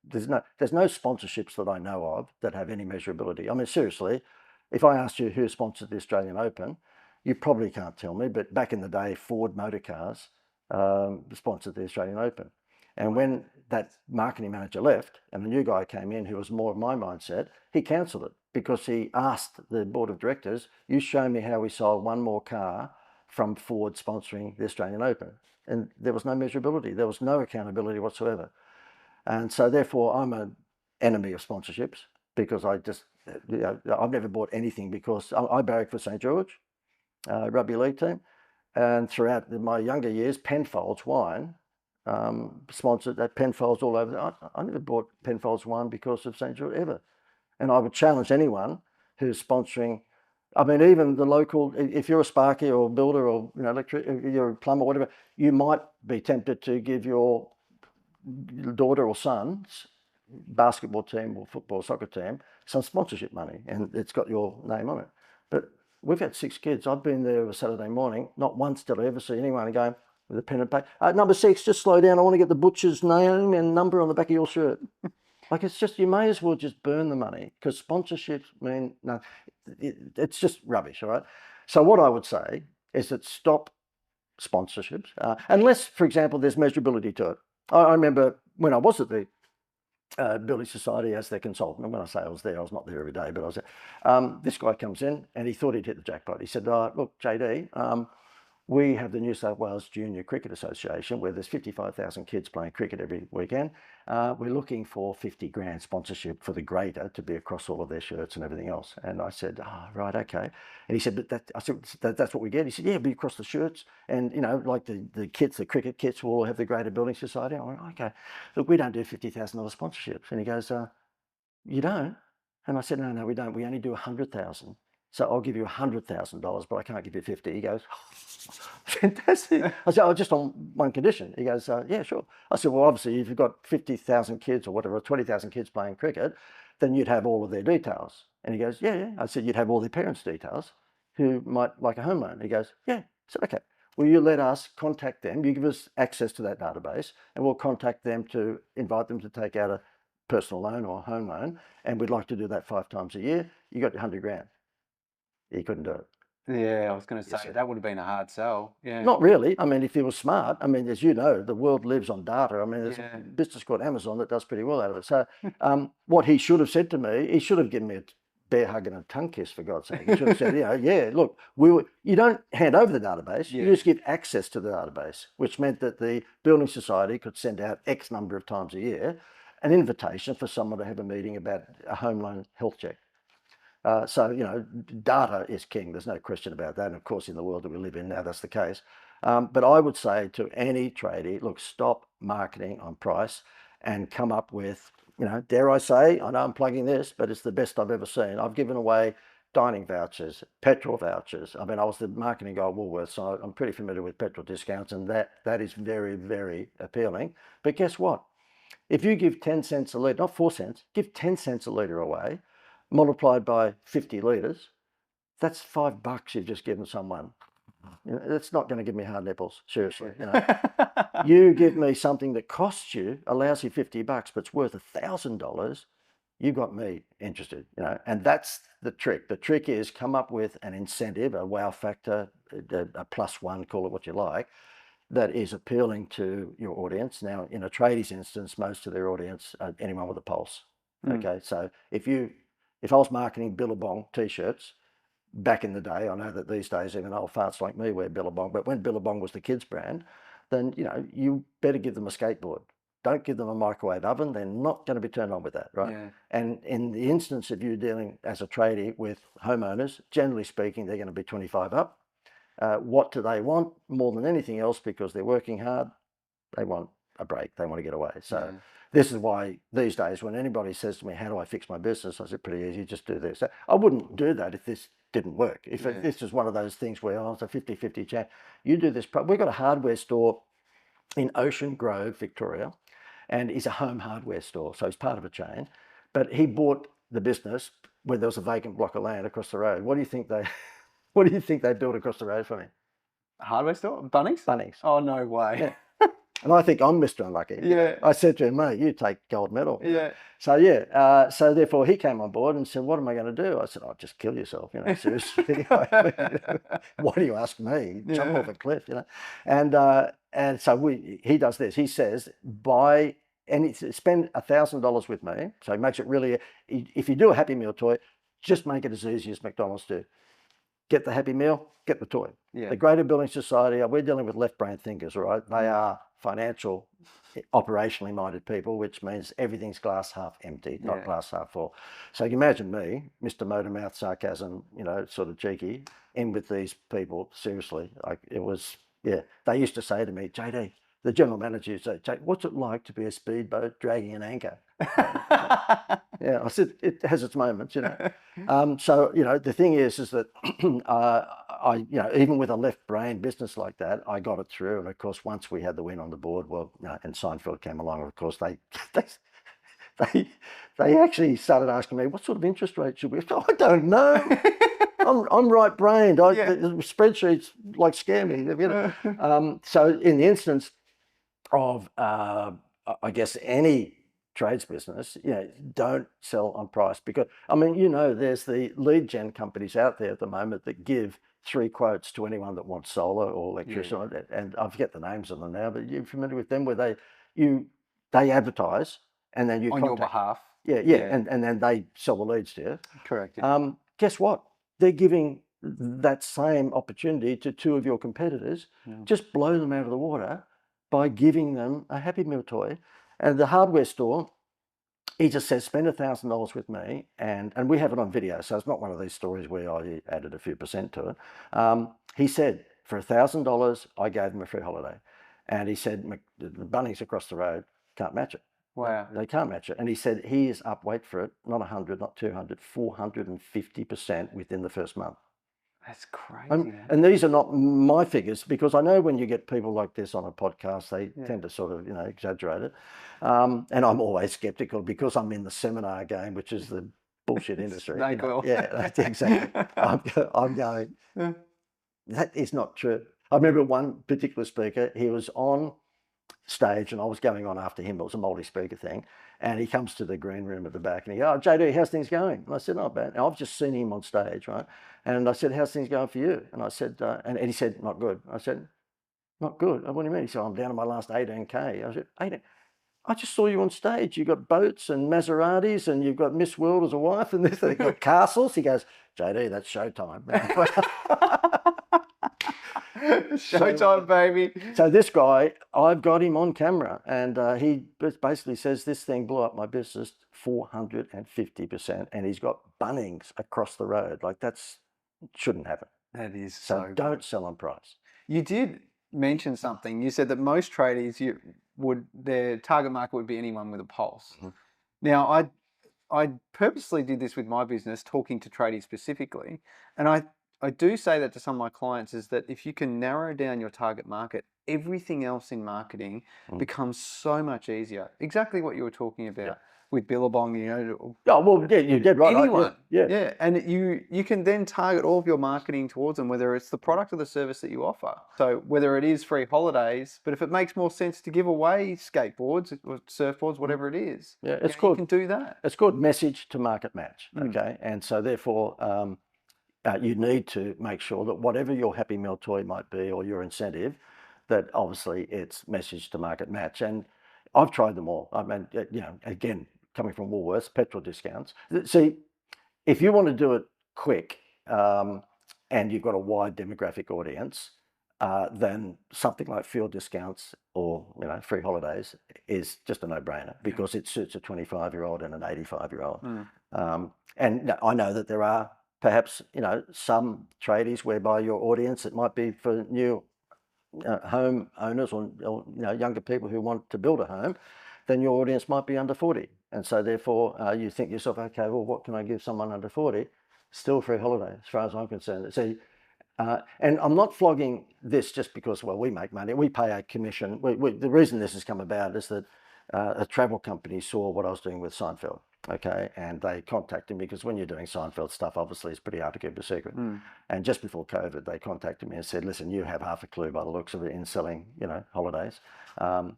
There's no sponsorships that I know of that have any measurability. I mean, seriously, if I asked you who sponsored the Australian Open, you probably can't tell me, but back in the day, Ford Motor Cars sponsored the Australian Open. And when that marketing manager left and the new guy came in who was more of my mindset, he cancelled it because he asked the board of directors, you show me how we sold one more car from Ford sponsoring the Australian Open. And there was no measurability. There was no accountability whatsoever. And so therefore I'm an enemy of sponsorships, because I just, I've never bought anything, because I barrack for St. George rugby league team. And throughout my younger years, Penfolds wine sponsored that. Penfolds all over. I never bought Penfolds wine because of St. George ever. And I would challenge anyone who's sponsoring. I mean, even the local, if you're a sparky or a builder or you're a plumber or whatever, you might be tempted to give your daughter or son's basketball team or football or soccer team some sponsorship money, and it's got your name on it. But we've had 6 kids. I've been there a Saturday morning. Not once did I ever see anyone going with a pen and paper. Number 6, just slow down. I want to get the butcher's name and number on the back of your shirt. Like, it's just, you may as well just burn the money, because sponsorships mean, no, it's just rubbish, all right? So what I would say is that stop sponsorships, unless, for example, there's measurability to it. I remember when I was at the Building Society as their consultant, and when I say I was there, I was not there every day, but I was there. This guy comes in and he thought he'd hit the jackpot. He said, look, JD, we have the New South Wales Junior Cricket Association, where there's 55,000 kids playing cricket every weekend. We're looking for 50 grand sponsorship for the Greater to be across all of their shirts and everything else. And I said, right, okay. And he said, I said, that's what we get. He said, yeah, it'll be across the shirts. And, like the kits, the cricket kits will all have the Greater Building Society. I went, okay. Look, we don't do $50,000 sponsorships. And he goes, you don't? And I said, no, we don't. We only do 100,000. So I'll give you $100,000, but I can't give you 50. He goes, fantastic. I said, just on one condition. He goes, yeah, sure. I said, well, obviously, if you've got 50,000 kids or whatever, 20,000 kids playing cricket, then you'd have all of their details. And he goes, yeah. I said, you'd have all their parents' details who might like a home loan. He goes, yeah. I said, okay. Will you let us contact them? You give us access to that database, and we'll contact them to invite them to take out a personal loan or a home loan. And we'd like to do that 5 times a year. You got 100 grand. He couldn't do it. Yeah, I was going to say, that would have been a hard sell. Yeah. Not really. I mean, if he was smart, I mean, as you know, the world lives on data. I mean, there's a business called Amazon that does pretty well out of it. So what he should have said to me, he should have given me a bear hug and a tongue kiss, for God's sake. You should have said, yeah, look, you don't hand over the database, you just give access to the database, which meant that the building society could send out X number of times a year an invitation for someone to have a meeting about a home loan health check. So, data is king. There's no question about that. And of course, in the world that we live in now, that's the case. But I would say to any tradie, look, stop marketing on price and come up with, dare I say, I know I'm plugging this, but it's the best I've ever seen. I've given away dining vouchers, petrol vouchers. I mean, I was the marketing guy at Woolworths, so I'm pretty familiar with petrol discounts, and that is very, very appealing. But guess what? If you give 10 cents a litre, not 4 cents, give 10 cents a litre away, multiplied by 50 litres, that's $5 you've just given someone. That's not going to give me hard nipples, seriously. You give me something that costs you, allows you $50, but it's worth $1,000, you got me interested, and that's the trick. The trick is come up with an incentive, a wow factor, a +1, call it what you like, that is appealing to your audience. Now, in a tradie's instance, most of their audience are anyone with a pulse. Okay, so if I was marketing Billabong t-shirts back in the day, I know that these days even old farts like me wear Billabong, but when Billabong was the kids brand, then you better give them a skateboard. Don't give them a microwave oven. They're not going to be turned on with that, right? Yeah. And in the instance of you dealing as a tradie with homeowners, generally speaking, they're going to be 25 up. What do they want more than anything else? Because they're working hard, they want a break, they want to get away. So this is why these days when anybody says to me, how do I fix my business? I said, pretty easy, just do this. I wouldn't do that if this didn't work. If this is one of those things where it's a 50-50 chance, you do this. We've got a hardware store in Ocean Grove, Victoria, and he's a home hardware store, so he's part of a chain. But he bought the business where there was a vacant block of land across the road. What do you think they built across the road for me? A hardware store? Bunnings? Bunnings. Oh, no way. Yeah. And I think I'm Mr. Unlucky. Yeah. I said to him, mate, you take gold medal. Yeah. So so therefore he came on board and said, what am I going to do? I said, oh, just kill yourself, seriously. Why do you ask me? Jump off a cliff, And so he does this. He says, spend $1,000 with me. So he makes it really, if you do a Happy Meal toy, just make it as easy as McDonald's do. Get the Happy Meal, get the toy. Yeah. The Greater Building Society, we're dealing with left brain thinkers, right? They are financial, operationally minded people, which means everything's glass half empty, not glass half full. So you imagine me, Mr. Motormouth, sarcasm, sort of cheeky, in with these people, seriously. They used to say to me, JD, the general manager used to say, what's it like to be a speedboat dragging an anchor? I said, it has its moments, So, the thing is that I even with a left brain business like that, I got it through. And of course, once we had the win on the board, and Seinfeld came along, of course, they actually started asking me, what sort of interest rate should we have? I don't know. I'm right-brained. The spreadsheets scare me. So in the instance of, I guess, any trades business, don't sell on price, because there's the lead gen companies out there at the moment that give 3 quotes to anyone that wants solar or electricity, and I forget the names of them now, but you're familiar with them, where they advertise and then you on your behalf. And then they sell the leads to you. Correct. Guess what? They're giving that same opportunity to 2 of your competitors. Just blow them out of the water by giving them a Happy Meal toy. And the hardware store, he just says, spend $1,000 with me, and we have it on video, so it's not one of these stories where I added a few percent to it. He said, for $1,000, I gave him a free holiday. And he said, the Bunnings across the road can't match it. Wow. They can't match it. And he said he is up, wait for it, not 100, not 200, 450% within the first month. That's crazy. And these are not my figures, because I know when you get people like this on a podcast, they tend to sort of, exaggerate it. And I'm always skeptical because I'm in the seminar game, which is the bullshit industry. Yeah, that's exactly. I'm going, that is not true. I remember one particular speaker, he was on stage and I was going on after him. It was a multi-speaker thing. And he comes to the green room at the back and he goes, oh, JD, how's things going? And I said, not bad. Now, I've just seen him on stage, right? And I said, how's things going for you? And I said, and he said, not good. I said, not good? What do you mean? He said, I'm down to my last 18K. I said, 18? I just saw you on stage. You've got boats and Maseratis and you've got Miss World as a wife and this, they've got castles. He goes, JD, that's showtime. Showtime, baby. So this guy, I've got him on camera, and he basically says this thing blew up my business 450%, and he's got Bunnings across the road. Like shouldn't happen. That is So so don't sell on price. You did mention something. You said that most tradies, their target market would be anyone with a pulse. Mm-hmm. Now, I purposely did this with my business, talking to tradies specifically, and I do say that to some of my clients is that if you can narrow down your target market, everything else in marketing becomes so much easier. Exactly what you were talking about with Billabong, Oh, well, yeah, you did right. anyone. Yeah. And you can then target all of your marketing towards them, whether it's the product or the service that you offer. So whether it is free holidays, but if it makes more sense to give away skateboards or surfboards, whatever it is, Yeah, you can do that. It's called message to market match. Okay, and so therefore, you need to make sure that whatever your Happy Meal toy might be or your incentive, that obviously it's message to market match. And I've tried them all. I mean, again, coming from Woolworths, petrol discounts. See, if you want to do it quick and you've got a wide demographic audience, then something like fuel discounts or free holidays is just a no-brainer because it suits a 25-year-old and an 85-year-old. And I know that there are perhaps some tradies whereby your audience, it might be for new home owners or younger people who want to build a home, then your audience might be under 40, and so therefore you think to yourself, okay, well, what can I give someone under 40? Still free holiday, as far as I'm concerned. See, and I'm not flogging this just because, well, we make money. We pay a commission. The reason this has come about is that a travel company saw what I was doing with Seinfeld. Okay, and they contacted me because when you're doing Seinfeld stuff, obviously it's pretty hard to keep a secret. And just before COVID, they contacted me and said, "Listen, you have half a clue by the looks of it in selling, holidays.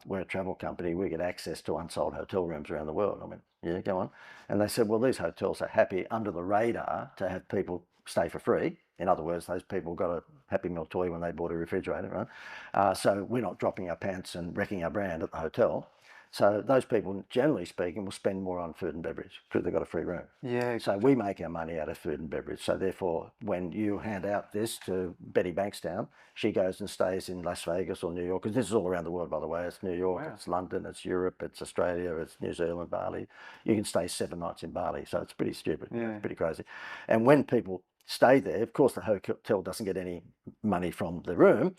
We're a travel company. We get access to unsold hotel rooms around the world." I went, "Yeah, go on." And they said, "Well, these hotels are happy under the radar to have people stay for free. In other words, those people got a Happy Meal toy when they bought a refrigerator, right? So we're not dropping our pants and wrecking our brand at the hotel." So those people, generally speaking, will spend more on food and beverage because they've got a free room. Yeah. Exactly. So we make our money out of food and beverage. So therefore, when you hand out this to Betty Bankstown, she goes and stays in Las Vegas or New York, because this is all around the world, by the way. It's New York, it's London, it's Europe, it's Australia, it's New Zealand, Bali. You can stay 7 nights in Bali. So it's pretty stupid. It's pretty crazy. And when people stay there, of course, the hotel doesn't get any money from the room.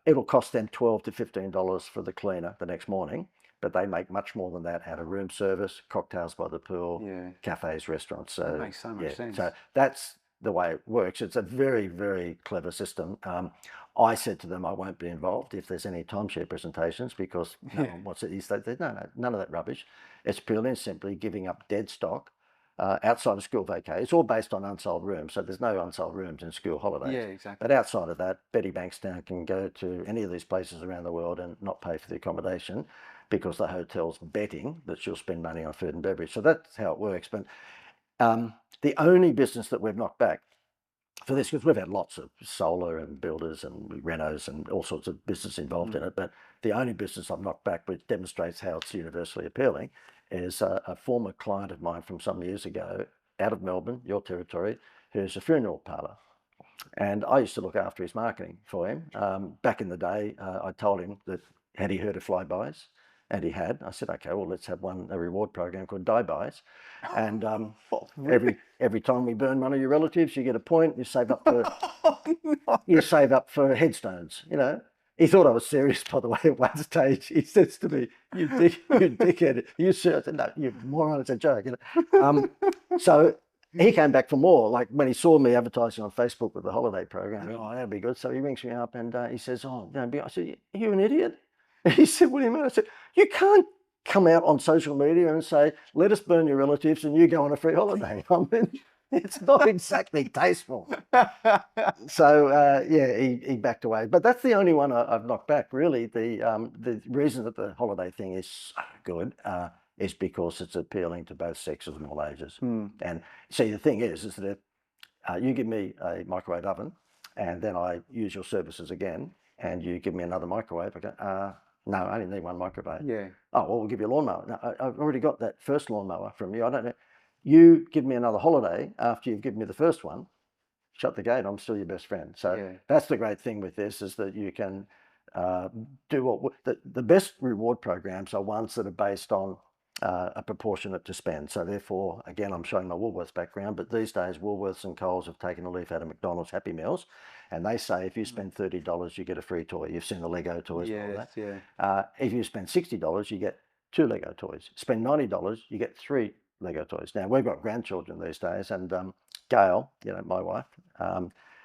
It'll cost them $12 to $15 for the cleaner the next morning. But they make much more than that out of room service, cocktails by the pool, cafes, restaurants. So that makes so much sense. So that's the way it works. It's a very, very clever system. I said to them, I won't be involved if there's any timeshare presentations because no one wants it. He said, no, none of that rubbish. It's purely and simply giving up dead stock outside of school vacay. It's all based on unsold rooms, so there's no unsold rooms in school holidays. Yeah, exactly. But outside of that, Betty Bankstown can go to any of these places around the world and not pay for the accommodation, because the hotel's betting that she'll spend money on food and beverage. So that's how it works. But the only business that we've knocked back for this, because we've had lots of solar and builders and renos and all sorts of business involved in it, but the only business I've knocked back, which demonstrates how it's universally appealing, is a former client of mine from some years ago out of Melbourne, your territory, who's a funeral parlour. And I used to look after his marketing for him. Back in the day, I told him that had he heard of flybys? And he had. I said, okay, well, let's have a reward program called die-buys. And every time we burn one of your relatives, you get a point. You save up for headstones. He thought I was serious, by the way. At one stage, he says to me, "You dickhead, you sir." I said, "No, you moron. It's a joke." So he came back for more. Like when he saw me advertising on Facebook with the holiday program, oh, that'd be good. So he rings me up and he says, "Oh, I said, are you an idiot?" He said, "What do you mean?" I said, "You can't come out on social media and say, 'Let us burn your relatives,' and you go on a free holiday." I mean, it's not exactly tasteful. So he backed away. But that's the only one I've knocked back. Really, the reason that the holiday thing is so good is because it's appealing to both sexes and all ages. And see, the thing is that if you give me a microwave oven, and then I use your services again, and you give me another microwave, I go, no, I only need one microwave. Yeah. Oh, well, we'll give you a lawnmower. No, I've already got that first lawnmower from you. I don't know. You give me another holiday after you've given me the first one, shut the gate, I'm still your best friend. So that's the great thing with this, is that you can do what the best reward programs are ones that are based on a proportionate to spend. So therefore, again, I'm showing my Woolworths background, but these days Woolworths and Coles have taken a leaf out of McDonald's Happy Meals, and they say if you spend $30, you get a free toy. You've seen the Lego toys and all that. Yeah. If you spend $60, you get 2 Lego toys. Spend $90, you get 3 Lego toys. Now, we've got grandchildren these days, and Gail, my wife,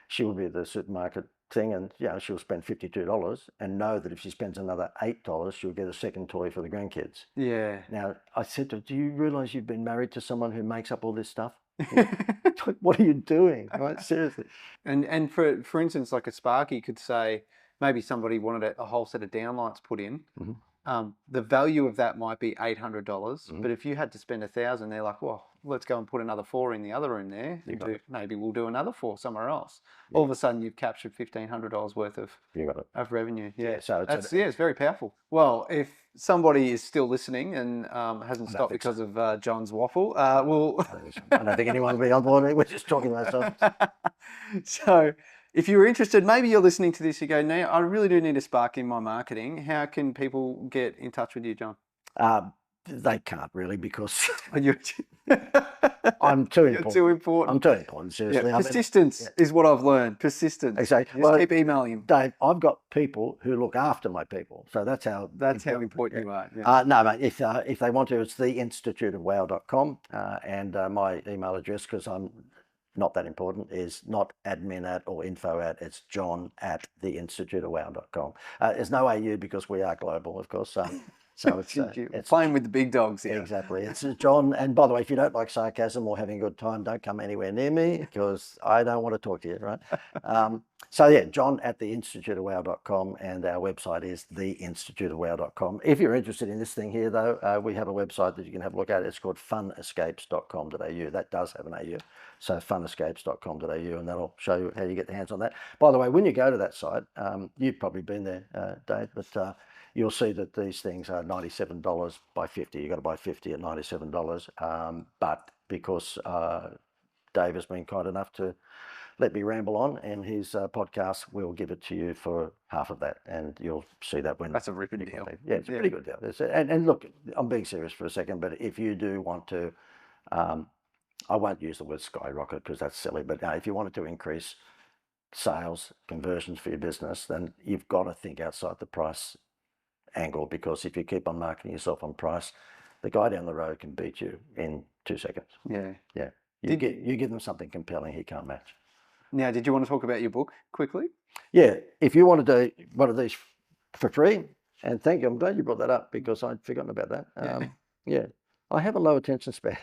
she will be at the supermarket thing, and she'll spend $52 and know that if she spends another $8, she'll get a second toy for the grandkids. Yeah. Now, I said to her, do you realize you've been married to someone who makes up all this stuff? What are you doing? Right? Seriously. And for instance, like a Sparky could say, maybe somebody wanted a whole set of downlights put in. The value of that might be $800, but if you had to spend $1,000, they're like, well, let's go and put another 4 in the other room there. Maybe we'll do another 4 somewhere else. All of a sudden, you've captured $1,500 worth of revenue. Yeah, so it's very powerful. Well, if somebody is still listening and hasn't stopped because of John's waffle, we'll. I don't think anyone will be on board. We're just talking to ourselves. So, if you're interested, maybe you're listening to this, you go, no, I really do need a spark in my marketing. How can people get in touch with you, John? They can't really, because I'm too important. You're too important. I'm too important, seriously. Yeah, persistence is what I've learned. Persistence. Exactly. Just keep emailing them. Dave, I've got people who look after my people. So that's how important you are. Yeah. No, mate, if they want to, it's theinstituteofwow.com, and my email address, because I'm not that important, is not admin at or info at, it's john at theinstituteofwow.com. There's no AU because we are global, of course. So it's playing with the big dogs here. Exactly. It's John. And by the way, if you don't like sarcasm or having a good time, don't come anywhere near me, because I don't want to talk to you, right? John at theinstituteofwow.com, and our website is theinstituteofwow.com. If you're interested in this thing here, though, we have a website that you can have a look at. It's called funescapes.com.au. That does have an AU. So funescapes.com.au, and that'll show you how you get the hands on that. By the way, when you go to that site, you've probably been there, Dave, but you'll see that these things are $97 by 50. You've got to buy 50 at $97. But because Dave has been kind enough to let me ramble on in his podcast, we'll give it to you for half of that. And you'll see that when... That's a ripping deal. Yeah, it's a pretty good deal. And look, I'm being serious for a second, but if you do want to... I won't use the word skyrocket because that's silly, but if you wanted to increase sales, conversions for your business, then you've got to think outside the price angle, because if you keep on marketing yourself on price, the guy down the road can beat you in 2 seconds. Yeah. You give them something compelling he can't match. Now, did you want to talk about your book quickly? Yeah, if you want to do one of these for free, and thank you, I'm glad you brought that up because I'd forgotten about that. Yeah, I have a low attention span.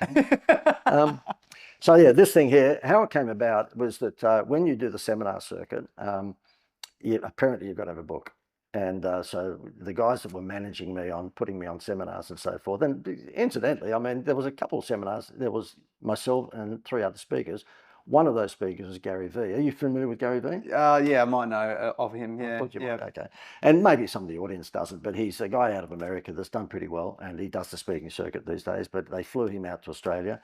This thing here, how it came about was that when you do the seminar circuit, apparently you've got to have a book. And so the guys that were managing me on putting me on seminars and so forth, and incidentally, I mean, there was a couple of seminars. There was myself and 3 other speakers. One of those speakers was Gary V. Are you familiar with Gary V? Yeah, I might know of him. Yeah, Okay. And maybe some of the audience doesn't, but he's a guy out of America that's done pretty well, and he does the speaking circuit these days. But they flew him out to Australia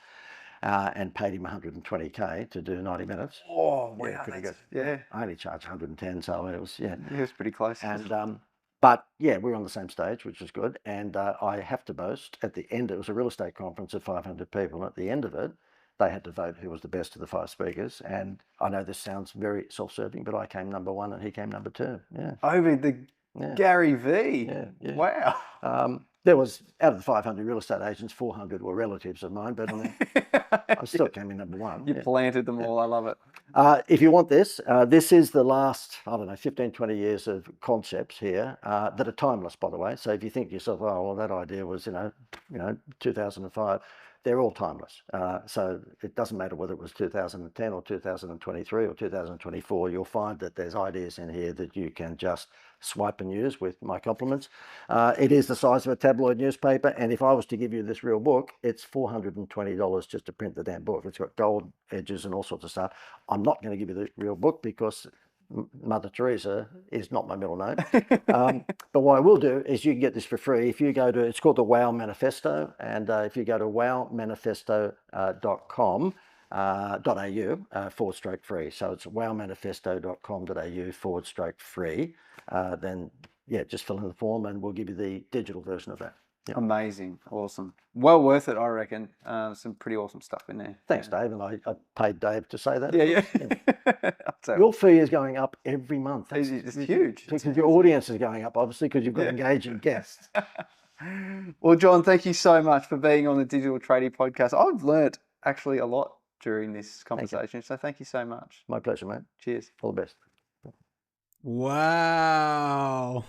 and paid him $120K to do 90 minutes. Oh, wow, yeah, pretty good. Yeah, I only charged 110, so it was it was pretty close. And but yeah, we were on the same stage, which was good. And I have to boast, at the end, it was a real estate conference of 500 people, and at the end of it, they had to vote who was the best of the 5 speakers. And I know this sounds very self-serving, but I came number 1 and he came number 2. Yeah. Over the Gary V. Yeah. Wow. There was, out of the 500 real estate agents, 400 were relatives of mine, but I mean, I still came in number 1. You planted them all. I love it. If you want this, this is the last, 15, 20 years of concepts here that are timeless, by the way. So if you think to yourself, oh, well, that idea was, 2005, they're all timeless. So it doesn't matter whether it was 2010 or 2023 or 2024, you'll find that there's ideas in here that you can just swipe and use, with my compliments. It is the size of a tabloid newspaper, and if I was to give you this real book, it's $420 just to print the damn book. It's got gold edges and all sorts of stuff. I'm not going to give you the real book because Mother Teresa is not my middle name. But what I will do is you can get this for free. If you go to, it's called the Wow Manifesto, and if you go to wowmanifesto.com.au /free. So it's wowmanifesto.com.au /free. Then, yeah, just fill in the form and we'll give you the digital version of that. Yep. Amazing. Awesome. Well worth it, I reckon. Some pretty awesome stuff in there. Thanks, Dave. And I paid Dave to say that. Yeah. Your fee is going up every month. It's huge. Because your audience is going up, obviously, because you've got engaging guests. Well, John, thank you so much for being on the Digital Tradie Podcast. I've learnt actually a lot during this conversation, so thank you so much. My pleasure, mate. Cheers. All the best. Wow.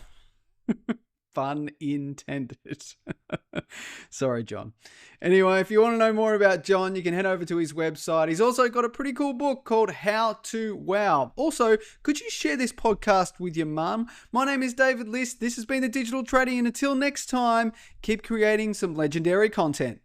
Fun intended. Sorry, John. Anyway, if you want to know more about John, you can head over to his website. He's also got a pretty cool book called How to Wow. Also, could you share this podcast with your mum? My name is David List. This has been The Digital Tradie, and until next time, keep creating some legendary content.